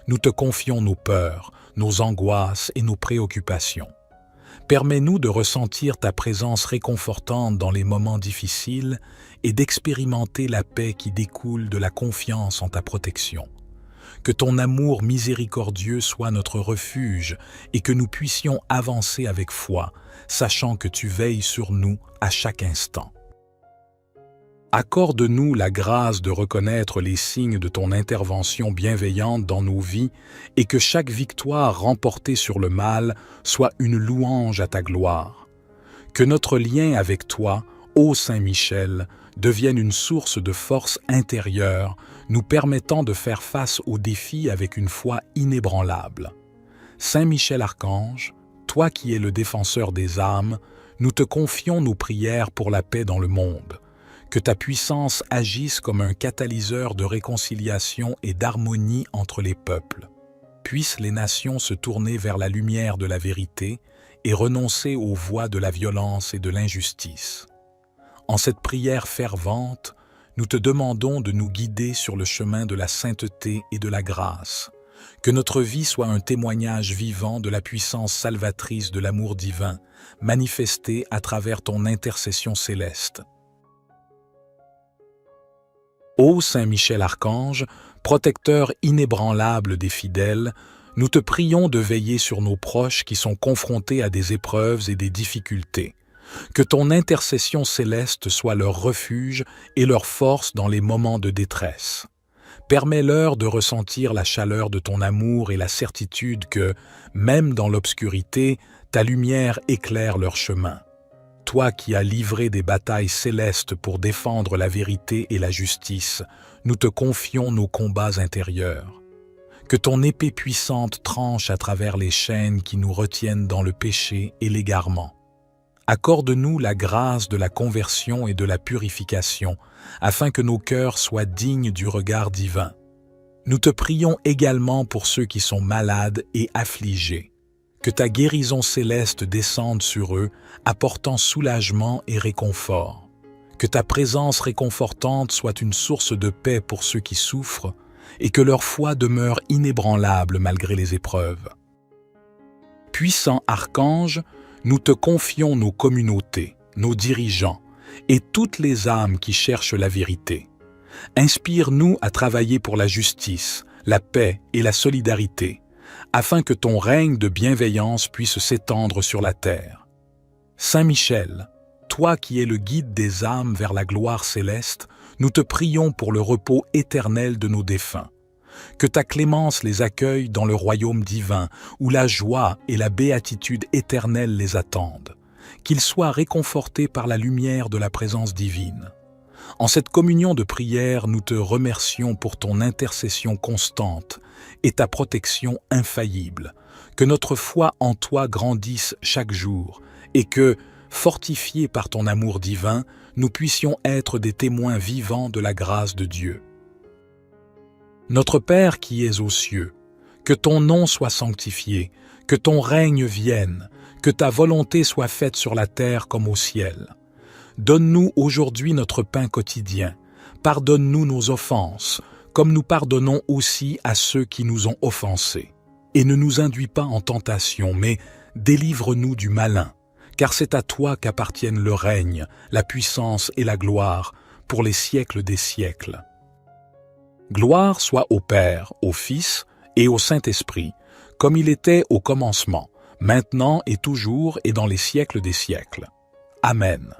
Nous te confions nos peurs, nos angoisses et nos préoccupations. Permets-nous de ressentir ta présence réconfortante dans les moments difficiles et d'expérimenter la paix qui découle de la confiance en ta protection. Que ton amour miséricordieux soit notre refuge et que nous puissions avancer avec foi, sachant que tu veilles sur nous à chaque instant. Accorde-nous la grâce de reconnaître les signes de ton intervention bienveillante dans nos vies et que chaque victoire remportée sur le mal soit une louange à ta gloire. Que notre lien avec toi, ô Saint Michel, devienne une source de force intérieure, nous permettant de faire face aux défis avec une foi inébranlable. Saint Michel Archange, toi qui es le défenseur des âmes, nous te confions nos prières pour la paix dans le monde. Que ta puissance agisse comme un catalyseur de réconciliation et d'harmonie entre les peuples. Puissent les nations se tourner vers la lumière de la vérité et renoncer aux voies de la violence et de l'injustice. En cette prière fervente, nous te demandons de nous guider sur le chemin de la sainteté et de la grâce. Que notre vie soit un témoignage vivant de la puissance salvatrice de l'amour divin, manifestée à travers ton intercession céleste. Ô Saint Michel Archange, protecteur inébranlable des fidèles, nous te prions de veiller sur nos proches qui sont confrontés à des épreuves et des difficultés. Que ton intercession céleste soit leur refuge et leur force dans les moments de détresse. Permets-leur de ressentir la chaleur de ton amour et la certitude que, même dans l'obscurité, ta lumière éclaire leur chemin. Toi qui as livré des batailles célestes pour défendre la vérité et la justice, nous te confions nos combats intérieurs. Que ton épée puissante tranche à travers les chaînes qui nous retiennent dans le péché et l'égarement. Accorde-nous la grâce de la conversion et de la purification, afin que nos cœurs soient dignes du regard divin. Nous te prions également pour ceux qui sont malades et affligés. Que ta guérison céleste descende sur eux, apportant soulagement et réconfort. Que ta présence réconfortante soit une source de paix pour ceux qui souffrent, et que leur foi demeure inébranlable malgré les épreuves. Puissant archange, nous te confions nos communautés, nos dirigeants, et toutes les âmes qui cherchent la vérité. Inspire-nous à travailler pour la justice, la paix et la solidarité, afin que ton règne de bienveillance puisse s'étendre sur la terre. Saint Michel, toi qui es le guide des âmes vers la gloire céleste, nous te prions pour le repos éternel de nos défunts. Que ta clémence les accueille dans le royaume divin, où la joie et la béatitude éternelle les attendent. Qu'ils soient réconfortés par la lumière de la présence divine. En cette communion de prière, nous te remercions pour ton intercession constante et ta protection infaillible. Que notre foi en toi grandisse chaque jour et que, fortifiés par ton amour divin, nous puissions être des témoins vivants de la grâce de Dieu. Notre Père qui es aux cieux, que ton nom soit sanctifié, que ton règne vienne, que ta volonté soit faite sur la terre comme au ciel. Donne-nous aujourd'hui notre pain quotidien. Pardonne-nous nos offenses, comme nous pardonnons aussi à ceux qui nous ont offensés. et ne nous induis pas en tentation, mais délivre-nous du malin, car c'est à toi qu'appartiennent le règne, la puissance et la gloire, pour les siècles des siècles. Gloire soit au Père, au Fils et au Saint-Esprit, comme il était au commencement, maintenant et toujours et dans les siècles des siècles. Amen.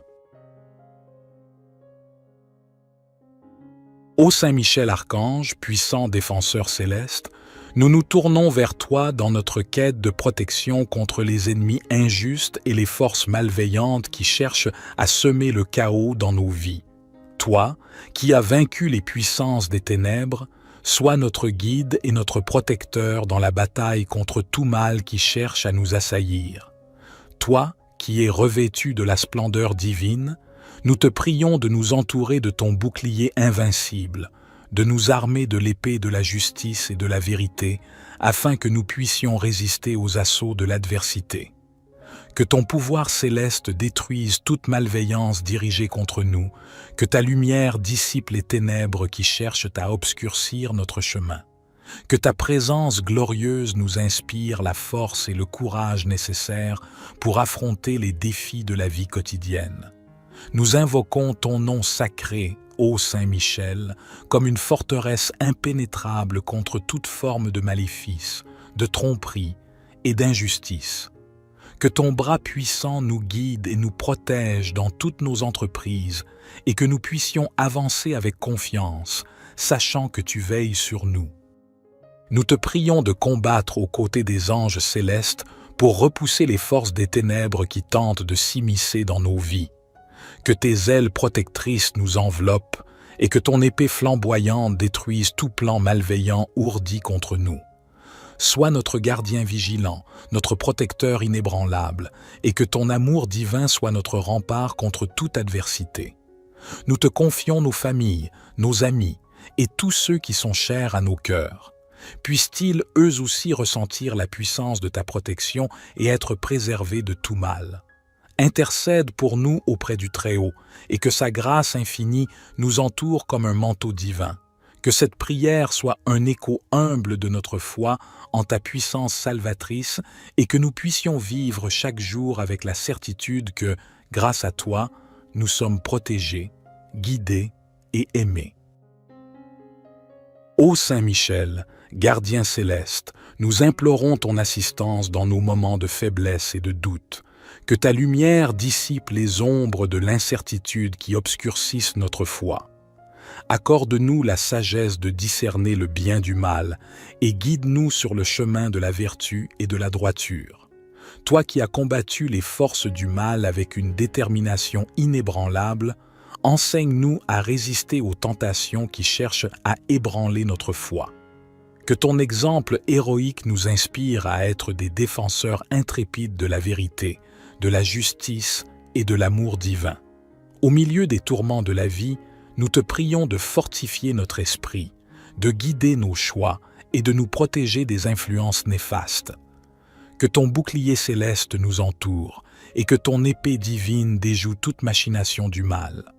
Ô Saint Michel Archange, puissant défenseur céleste, nous nous tournons vers toi dans notre quête de protection contre les ennemis injustes et les forces malveillantes qui cherchent à semer le chaos dans nos vies. Toi, qui as vaincu les puissances des ténèbres, sois notre guide et notre protecteur dans la bataille contre tout mal qui cherche à nous assaillir. Toi, qui es revêtu de la splendeur divine, nous te prions de nous entourer de ton bouclier invincible, de nous armer de l'épée de la justice et de la vérité, afin que nous puissions résister aux assauts de l'adversité. Que ton pouvoir céleste détruise toute malveillance dirigée contre nous, que ta lumière dissipe les ténèbres qui cherchent à obscurcir notre chemin. Que ta présence glorieuse nous inspire la force et le courage nécessaires pour affronter les défis de la vie quotidienne. Nous invoquons ton nom sacré, ô Saint Michel, comme une forteresse impénétrable contre toute forme de maléfice, de tromperie et d'injustice. Que ton bras puissant nous guide et nous protège dans toutes nos entreprises et que nous puissions avancer avec confiance, sachant que tu veilles sur nous. Nous te prions de combattre aux côtés des anges célestes pour repousser les forces des ténèbres qui tentent de s'immiscer dans nos vies. Que tes ailes protectrices nous enveloppent et que ton épée flamboyante détruise tout plan malveillant ourdi contre nous. Sois notre gardien vigilant, notre protecteur inébranlable, et que ton amour divin soit notre rempart contre toute adversité. Nous te confions nos familles, nos amis, et tous ceux qui sont chers à nos cœurs. Puissent-ils eux aussi ressentir la puissance de ta protection et être préservés de tout mal. Intercède pour nous auprès du Très-Haut, et que sa grâce infinie nous entoure comme un manteau divin. Que cette prière soit un écho humble de notre foi en ta puissance salvatrice et que nous puissions vivre chaque jour avec la certitude que, grâce à toi, nous sommes protégés, guidés et aimés. Ô Saint Michel, gardien céleste, nous implorons ton assistance dans nos moments de faiblesse et de doute. Que ta lumière dissipe les ombres de l'incertitude qui obscurcissent notre foi. Accorde-nous la sagesse de discerner le bien du mal et guide-nous sur le chemin de la vertu et de la droiture. Toi qui as combattu les forces du mal avec une détermination inébranlable, enseigne-nous à résister aux tentations qui cherchent à ébranler notre foi. Que ton exemple héroïque nous inspire à être des défenseurs intrépides de la vérité, de la justice et de l'amour divin. Au milieu des tourments de la vie, nous te prions de fortifier notre esprit, de guider nos choix et de nous protéger des influences néfastes. Que ton bouclier céleste nous entoure et que ton épée divine déjoue toute machination du mal.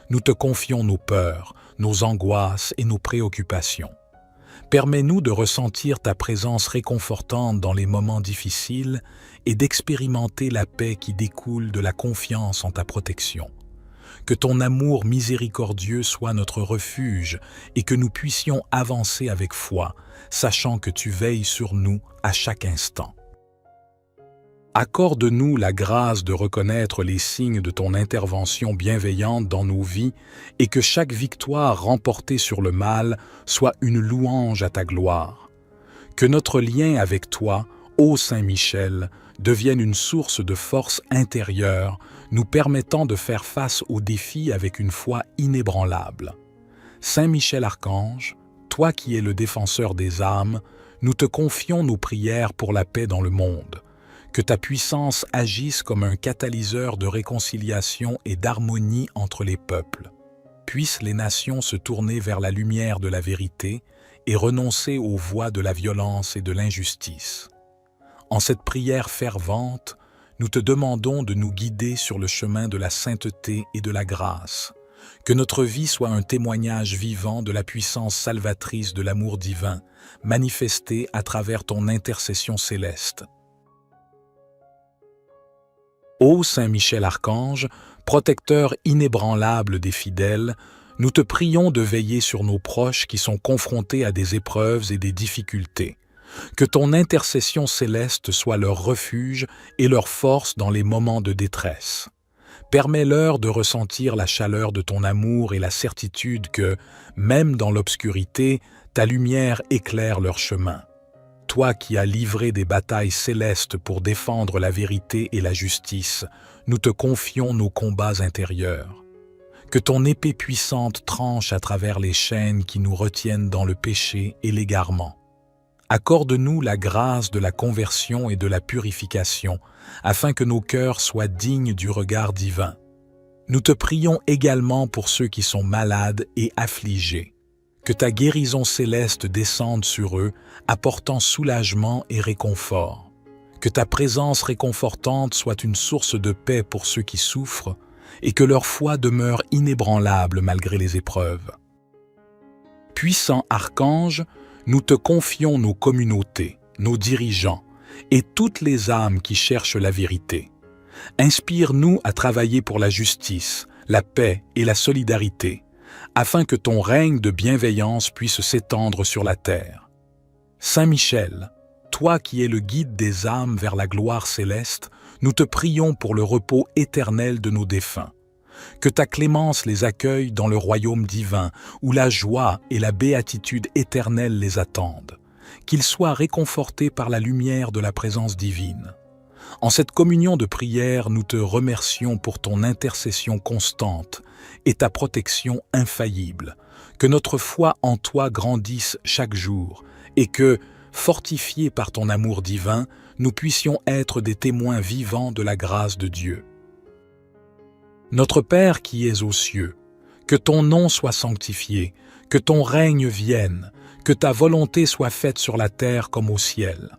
Nous te confions nos peurs, nos angoisses et nos préoccupations. Permets-nous de ressentir ta présence réconfortante dans les moments difficiles et d'expérimenter la paix qui découle de la confiance en ta protection. Que ton amour miséricordieux soit notre refuge et que nous puissions avancer avec foi, sachant que tu veilles sur nous à chaque instant. Accorde-nous la grâce de reconnaître les signes de ton intervention bienveillante dans nos vies et que chaque victoire remportée sur le mal soit une louange à ta gloire. Que notre lien avec toi, ô Saint Michel, devienne une source de force intérieure, nous permettant de faire face aux défis avec une foi inébranlable. Saint Michel Archange, toi qui es le défenseur des âmes, nous te confions nos prières pour la paix dans le monde. Que ta puissance agisse comme un catalyseur de réconciliation et d'harmonie entre les peuples. Puissent les nations se tourner vers la lumière de la vérité et renoncer aux voies de la violence et de l'injustice. En cette prière fervente, nous te demandons de nous guider sur le chemin de la sainteté et de la grâce. Que notre vie soit un témoignage vivant de la puissance salvatrice de l'amour divin, manifesté à travers ton intercession céleste. Ô Saint Michel Archange, protecteur inébranlable des fidèles, nous te prions de veiller sur nos proches qui sont confrontés à des épreuves et des difficultés. Que ton intercession céleste soit leur refuge et leur force dans les moments de détresse. Permets-leur de ressentir la chaleur de ton amour et la certitude que, même dans l'obscurité, ta lumière éclaire leur chemin. Toi qui as livré des batailles célestes pour défendre la vérité et la justice, nous te confions nos combats intérieurs. Que ton épée puissante tranche à travers les chaînes qui nous retiennent dans le péché et l'égarement. Accorde-nous la grâce de la conversion et de la purification, afin que nos cœurs soient dignes du regard divin. Nous te prions également pour ceux qui sont malades et affligés. Que ta guérison céleste descende sur eux, apportant soulagement et réconfort. Que ta présence réconfortante soit une source de paix pour ceux qui souffrent, et que leur foi demeure inébranlable malgré les épreuves. Puissant Archange, nous te confions nos communautés, nos dirigeants et toutes les âmes qui cherchent la vérité. Inspire-nous à travailler pour la justice, la paix et la solidarité, afin que ton règne de bienveillance puisse s'étendre sur la terre. Saint Michel, toi qui es le guide des âmes vers la gloire céleste, nous te prions pour le repos éternel de nos défunts. Que ta clémence les accueille dans le royaume divin, où la joie et la béatitude éternelle les attendent. Qu'ils soient réconfortés par la lumière de la présence divine. En cette communion de prière, nous te remercions pour ton intercession constante et ta protection infaillible. Que notre foi en toi grandisse chaque jour et que, fortifiés par ton amour divin, nous puissions être des témoins vivants de la grâce de Dieu. Notre Père qui es aux cieux, que ton nom soit sanctifié, que ton règne vienne, que ta volonté soit faite sur la terre comme au ciel.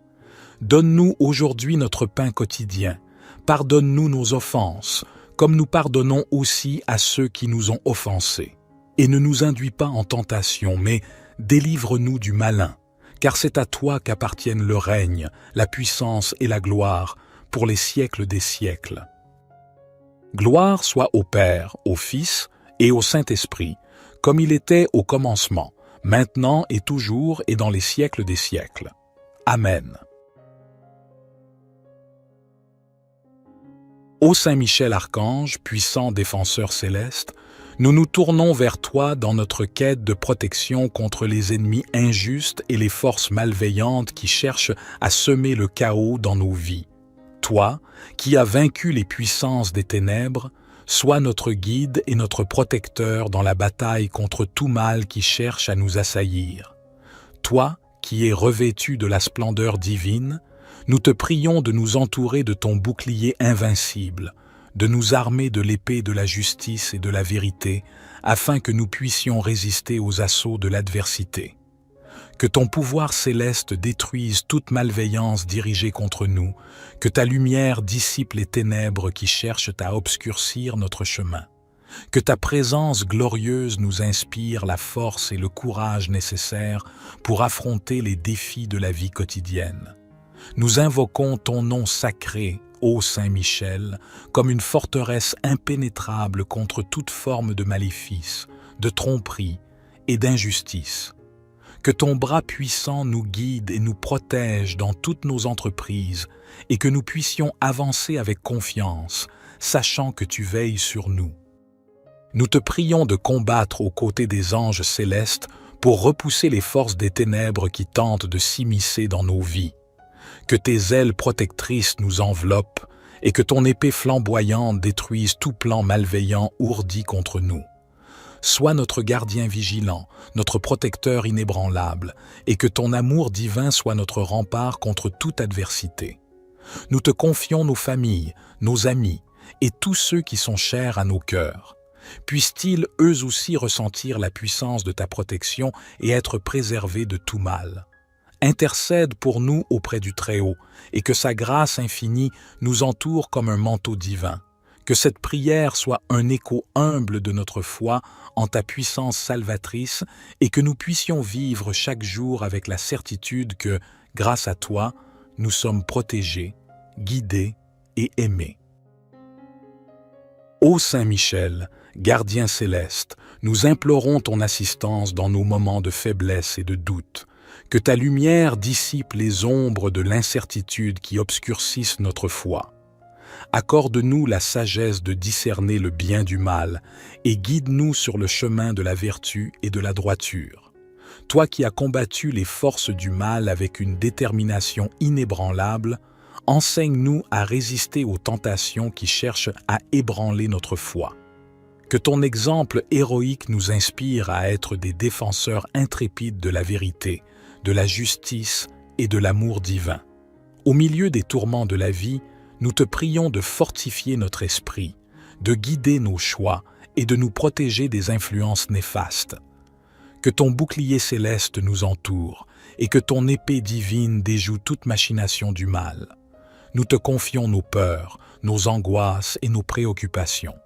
Donne-nous aujourd'hui notre pain quotidien. Pardonne-nous nos offenses, comme nous pardonnons aussi à ceux qui nous ont offensés. Et ne nous induis pas en tentation, mais délivre-nous du malin, car c'est à toi qu'appartiennent le règne, la puissance et la gloire, pour les siècles des siècles. Gloire soit au Père, au Fils et au Saint-Esprit, comme il était au commencement, maintenant et toujours et dans les siècles des siècles. Amen. Ô Saint Michel Archange, puissant défenseur céleste, nous nous tournons vers toi dans notre quête de protection contre les ennemis injustes et les forces malveillantes qui cherchent à semer le chaos dans nos vies. Toi, qui as vaincu les puissances des ténèbres, sois notre guide et notre protecteur dans la bataille contre tout mal qui cherche à nous assaillir. Toi, qui es revêtu de la splendeur divine, nous te prions de nous entourer de ton bouclier invincible, de nous armer de l'épée de la justice et de la vérité, afin que nous puissions résister aux assauts de l'adversité. Que ton pouvoir céleste détruise toute malveillance dirigée contre nous, que ta lumière dissipe les ténèbres qui cherchent à obscurcir notre chemin. Que ta présence glorieuse nous inspire la force et le courage nécessaires pour affronter les défis de la vie quotidienne. Nous invoquons ton nom sacré, ô Saint Michel, comme une forteresse impénétrable contre toute forme de maléfice, de tromperie et d'injustice. Que ton bras puissant nous guide et nous protège dans toutes nos entreprises et que nous puissions avancer avec confiance, sachant que tu veilles sur nous. Nous te prions de combattre aux côtés des anges célestes pour repousser les forces des ténèbres qui tentent de s'immiscer dans nos vies. Que tes ailes protectrices nous enveloppent et que ton épée flamboyante détruise tout plan malveillant ourdi contre nous. Sois notre gardien vigilant, notre protecteur inébranlable, et que ton amour divin soit notre rempart contre toute adversité. Nous te confions nos familles, nos amis, et tous ceux qui sont chers à nos cœurs. Puissent-ils eux aussi ressentir la puissance de ta protection et être préservés de tout mal. Intercède pour nous auprès du Très-Haut, et que sa grâce infinie nous entoure comme un manteau divin. Que cette prière soit un écho humble de notre foi en ta puissance salvatrice et que nous puissions vivre chaque jour avec la certitude que, grâce à toi, nous sommes protégés, guidés et aimés. Ô Saint Michel, gardien céleste, nous implorons ton assistance dans nos moments de faiblesse et de doute. Que ta lumière dissipe les ombres de l'incertitude qui obscurcissent notre foi. Accorde-nous la sagesse de discerner le bien du mal et guide-nous sur le chemin de la vertu et de la droiture. Toi qui as combattu les forces du mal avec une détermination inébranlable, enseigne-nous à résister aux tentations qui cherchent à ébranler notre foi. Que ton exemple héroïque nous inspire à être des défenseurs intrépides de la vérité, de la justice et de l'amour divin. Au milieu des tourments de la vie, nous te prions de fortifier notre esprit, de guider nos choix et de nous protéger des influences néfastes. Que ton bouclier céleste nous entoure et que ton épée divine déjoue toute machination du mal. Nous te confions nos peurs, nos angoisses et nos préoccupations.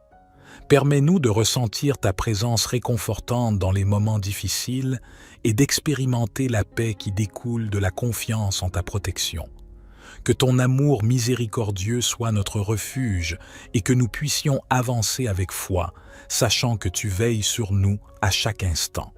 Permets-nous de ressentir ta présence réconfortante dans les moments difficiles et d'expérimenter la paix qui découle de la confiance en ta protection. Que ton amour miséricordieux soit notre refuge et que nous puissions avancer avec foi, sachant que tu veilles sur nous à chaque instant.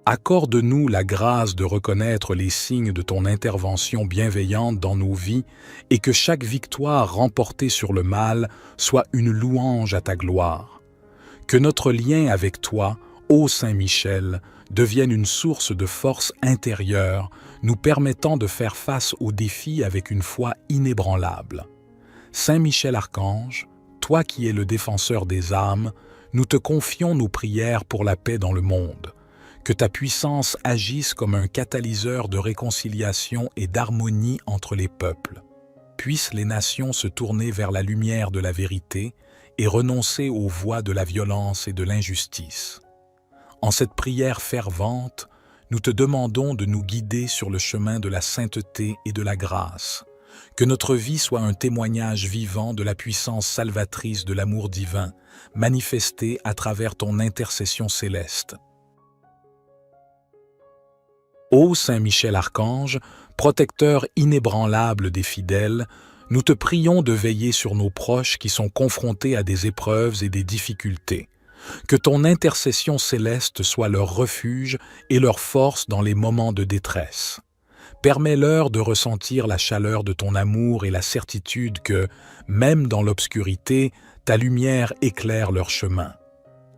Accorde-nous la grâce de reconnaître les signes de ton intervention bienveillante dans nos vies et que chaque victoire remportée sur le mal soit une louange à ta gloire. Que notre lien avec toi, ô Saint Michel, devienne une source de force intérieure, nous permettant de faire face aux défis avec une foi inébranlable. Saint Michel Archange, toi qui es le défenseur des âmes, nous te confions nos prières pour la paix dans le monde. Que ta puissance agisse comme un catalyseur de réconciliation et d'harmonie entre les peuples. Puissent les nations se tourner vers la lumière de la vérité et renoncer aux voies de la violence et de l'injustice. En cette prière fervente, nous te demandons de nous guider sur le chemin de la sainteté et de la grâce. Que notre vie soit un témoignage vivant de la puissance salvatrice de l'amour divin, manifestée à travers ton intercession céleste. Ô Saint Michel Archange, protecteur inébranlable des fidèles, nous te prions de veiller sur nos proches qui sont confrontés à des épreuves et des difficultés. Que ton intercession céleste soit leur refuge et leur force dans les moments de détresse. Permets-leur de ressentir la chaleur de ton amour et la certitude que, même dans l'obscurité, ta lumière éclaire leur chemin.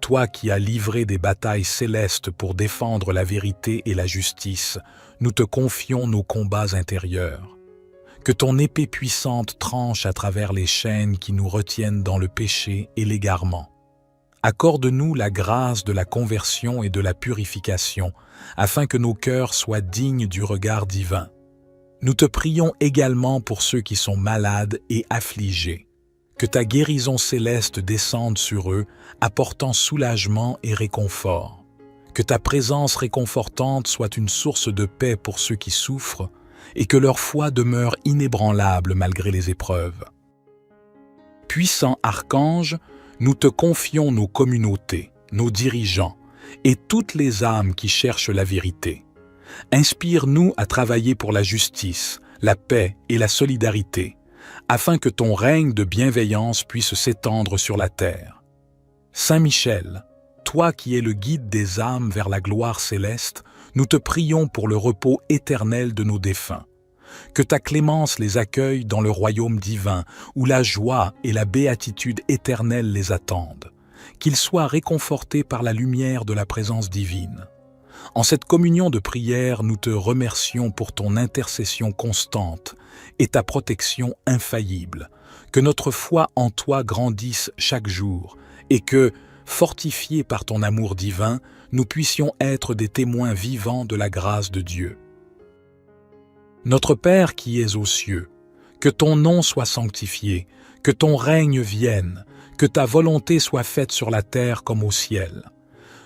Toi qui as livré des batailles célestes pour défendre la vérité et la justice, nous te confions nos combats intérieurs. Que ton épée puissante tranche à travers les chaînes qui nous retiennent dans le péché et l'égarement. Accorde-nous la grâce de la conversion et de la purification, afin que nos cœurs soient dignes du regard divin. Nous te prions également pour ceux qui sont malades et affligés. Que ta guérison céleste descende sur eux, apportant soulagement et réconfort. Que ta présence réconfortante soit une source de paix pour ceux qui souffrent, et que leur foi demeure inébranlable malgré les épreuves. Puissant archange, nous te confions nos communautés, nos dirigeants, et toutes les âmes qui cherchent la vérité. Inspire-nous à travailler pour la justice, la paix et la solidarité, afin que ton règne de bienveillance puisse s'étendre sur la terre. Saint Michel, toi qui es le guide des âmes vers la gloire céleste, nous te prions pour le repos éternel de nos défunts. Que ta clémence les accueille dans le royaume divin, où la joie et la béatitude éternelle les attendent. Qu'ils soient réconfortés par la lumière de la présence divine. En cette communion de prière, nous te remercions pour ton intercession constante et ta protection infaillible. Que notre foi en toi grandisse chaque jour et que, fortifiés par ton amour divin, nous puissions être des témoins vivants de la grâce de Dieu. Notre Père qui es aux cieux, que ton nom soit sanctifié, que ton règne vienne, que ta volonté soit faite sur la terre comme au ciel.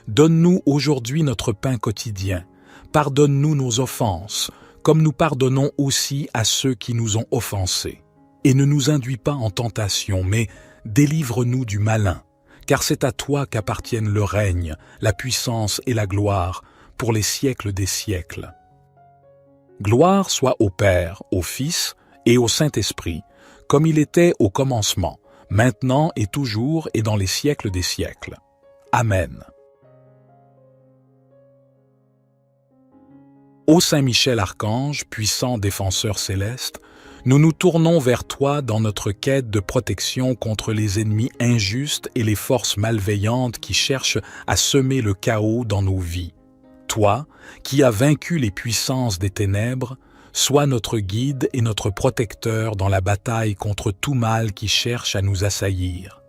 Donne-nous aujourd'hui notre pain quotidien. Pardonne-nous nos offenses, comme nous pardonnons aussi à ceux qui nous ont offensés. et ne nous induis pas en tentation, mais délivre-nous du malin, car c'est à toi qu'appartiennent le règne, la puissance et la gloire, pour les siècles des siècles. Gloire soit au Père, au Fils et au Saint-Esprit, comme il était au commencement, maintenant et toujours et dans les siècles des siècles. Amen. Ô Saint Michel Archange, puissant défenseur céleste, nous nous tournons vers toi dans notre quête de protection contre les ennemis injustes et les forces malveillantes qui cherchent à semer le chaos dans nos vies. Toi, qui as vaincu les puissances des ténèbres, sois notre guide et notre protecteur dans la bataille contre tout mal qui cherche à nous assaillir.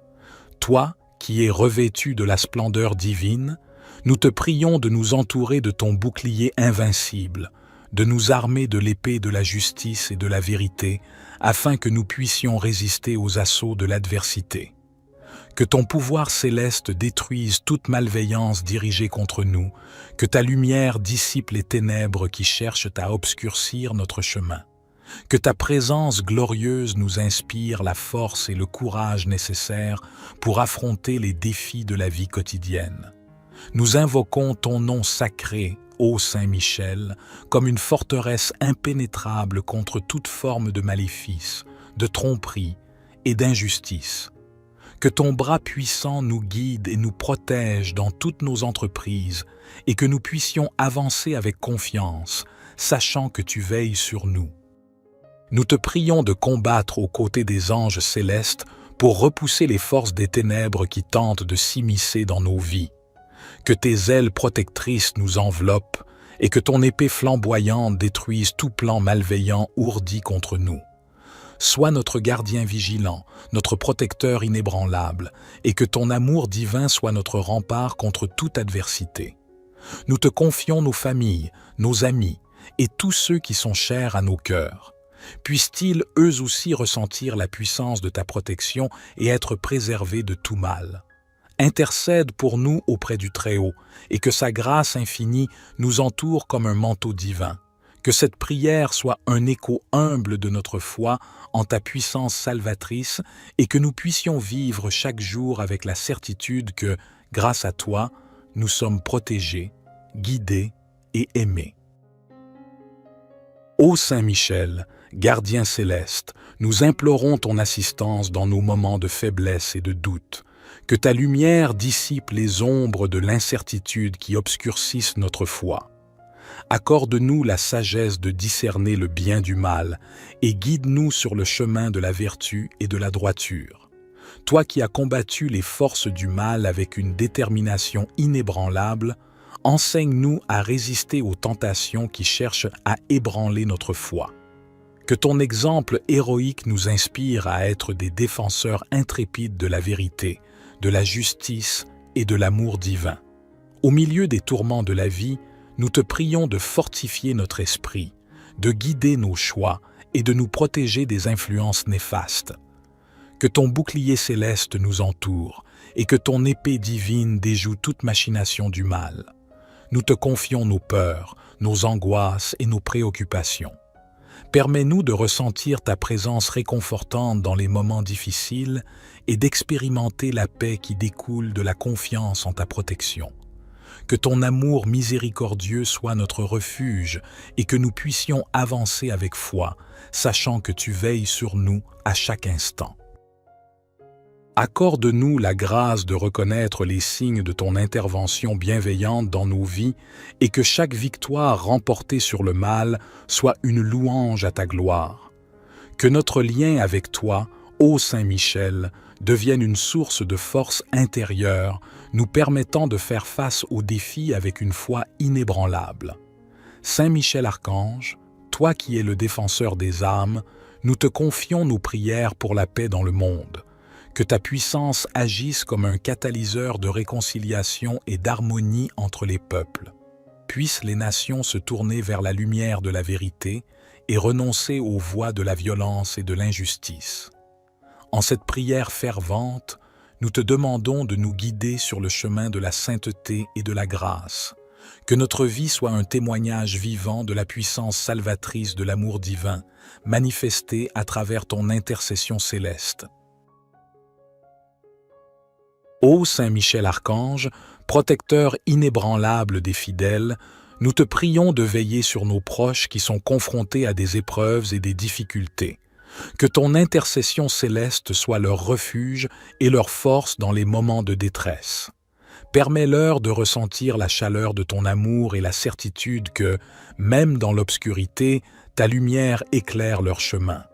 Toi, qui es revêtu de la splendeur divine, nous te prions de nous entourer de ton bouclier invincible, de nous armer de l'épée de la justice et de la vérité, afin que nous puissions résister aux assauts de l'adversité. Que ton pouvoir céleste détruise toute malveillance dirigée contre nous, que ta lumière dissipe les ténèbres qui cherchent à obscurcir notre chemin. Que ta présence glorieuse nous inspire la force et le courage nécessaires pour affronter les défis de la vie quotidienne. Nous invoquons ton nom sacré, ô Saint Michel, comme une forteresse impénétrable contre toute forme de maléfice, de tromperie et d'injustice. Que ton bras puissant nous guide et nous protège dans toutes nos entreprises et que nous puissions avancer avec confiance, sachant que tu veilles sur nous. Nous te prions de combattre aux côtés des anges célestes pour repousser les forces des ténèbres qui tentent de s'immiscer dans nos vies. Que tes ailes protectrices nous enveloppent et que ton épée flamboyante détruise tout plan malveillant ourdi contre nous. Sois notre gardien vigilant, notre protecteur inébranlable, et que ton amour divin soit notre rempart contre toute adversité. Nous te confions nos familles, nos amis, et tous ceux qui sont chers à nos cœurs. Puissent-ils eux aussi ressentir la puissance de ta protection et être préservés de tout mal. Intercède pour nous auprès du Très-Haut, et que sa grâce infinie nous entoure comme un manteau divin. Que cette prière soit un écho humble de notre foi en ta puissance salvatrice et que nous puissions vivre chaque jour avec la certitude que, grâce à toi, nous sommes protégés, guidés et aimés. Ô Saint Michel, gardien céleste, nous implorons ton assistance dans nos moments de faiblesse et de doute. Que ta lumière dissipe les ombres de l'incertitude qui obscurcissent notre foi. Accorde-nous la sagesse de discerner le bien du mal et guide-nous sur le chemin de la vertu et de la droiture. Toi qui as combattu les forces du mal avec une détermination inébranlable, enseigne-nous à résister aux tentations qui cherchent à ébranler notre foi. Que ton exemple héroïque nous inspire à être des défenseurs intrépides de la vérité, de la justice et de l'amour divin. Au milieu des tourments de la vie, nous te prions de fortifier notre esprit, de guider nos choix et de nous protéger des influences néfastes. Que ton bouclier céleste nous entoure et que ton épée divine déjoue toute machination du mal. Nous te confions nos peurs, nos angoisses et nos préoccupations. Permets-nous de ressentir ta présence réconfortante dans les moments difficiles et d'expérimenter la paix qui découle de la confiance en ta protection. Que ton amour miséricordieux soit notre refuge et que nous puissions avancer avec foi, sachant que tu veilles sur nous à chaque instant. Accorde-nous la grâce de reconnaître les signes de ton intervention bienveillante dans nos vies et que chaque victoire remportée sur le mal soit une louange à ta gloire. Que notre lien avec toi, ô Saint Michel, devienne une source de force intérieure, nous permettant de faire face aux défis avec une foi inébranlable. Saint Michel Archange, toi qui es le défenseur des âmes, nous te confions nos prières pour la paix dans le monde. Que ta puissance agisse comme un catalyseur de réconciliation et d'harmonie entre les peuples. Puissent les nations se tourner vers la lumière de la vérité et renoncer aux voies de la violence et de l'injustice. En cette prière fervente, nous te demandons de nous guider sur le chemin de la sainteté et de la grâce. Que notre vie soit un témoignage vivant de la puissance salvatrice de l'amour divin, manifesté à travers ton intercession céleste. Ô Saint Michel Archange, protecteur inébranlable des fidèles, nous te prions de veiller sur nos proches qui sont confrontés à des épreuves et des difficultés. Que ton intercession céleste soit leur refuge et leur force dans les moments de détresse. Permets-leur de ressentir la chaleur de ton amour et la certitude que, même dans l'obscurité, ta lumière éclaire leur chemin.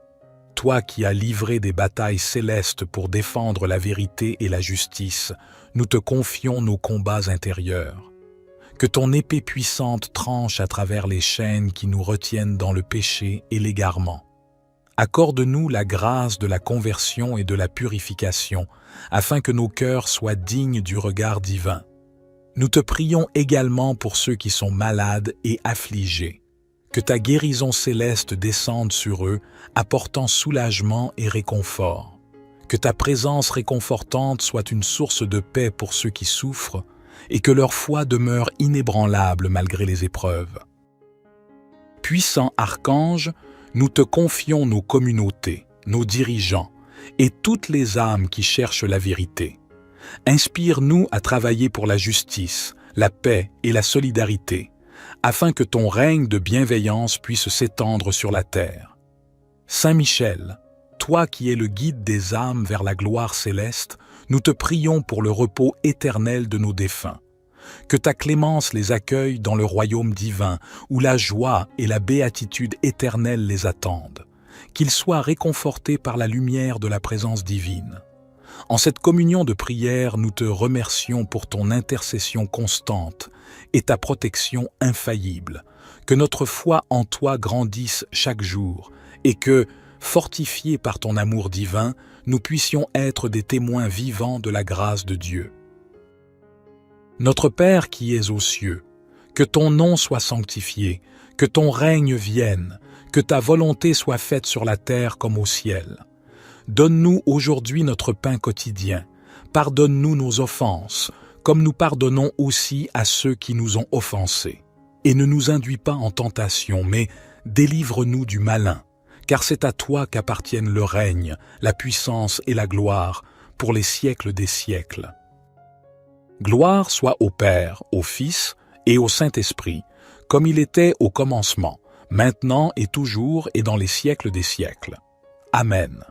Toi qui as livré des batailles célestes pour défendre la vérité et la justice, nous te confions nos combats intérieurs. Que ton épée puissante tranche à travers les chaînes qui nous retiennent dans le péché et l'égarement. Accorde-nous la grâce de la conversion et de la purification, afin que nos cœurs soient dignes du regard divin. Nous te prions également pour ceux qui sont malades et affligés. Que ta guérison céleste descende sur eux, apportant soulagement et réconfort. Que ta présence réconfortante soit une source de paix pour ceux qui souffrent, et que leur foi demeure inébranlable malgré les épreuves. Puissant Archange, nous te confions nos communautés, nos dirigeants et toutes les âmes qui cherchent la vérité. Inspire-nous à travailler pour la justice, la paix et la solidarité, afin que ton règne de bienveillance puisse s'étendre sur la terre. Saint Michel, toi qui es le guide des âmes vers la gloire céleste, nous te prions pour le repos éternel de nos défunts. Que ta clémence les accueille dans le royaume divin, où la joie et la béatitude éternelle les attendent. Qu'ils soient réconfortés par la lumière de la présence divine. En cette communion de prière, nous te remercions pour ton intercession constante et ta protection infaillible. Que notre foi en toi grandisse chaque jour et que, fortifiés par ton amour divin, nous puissions être des témoins vivants de la grâce de Dieu. Notre Père qui es aux cieux, que ton nom soit sanctifié, que ton règne vienne, que ta volonté soit faite sur la terre comme au ciel. Donne-nous aujourd'hui notre pain quotidien. Pardonne-nous nos offenses, comme nous pardonnons aussi à ceux qui nous ont offensés. Et ne nous induis pas en tentation, mais délivre-nous du malin, car c'est à toi qu'appartiennent le règne, la puissance et la gloire, pour les siècles des siècles. Gloire soit au Père, au Fils et au Saint-Esprit, comme il était au commencement, maintenant et toujours et dans les siècles des siècles. Amen.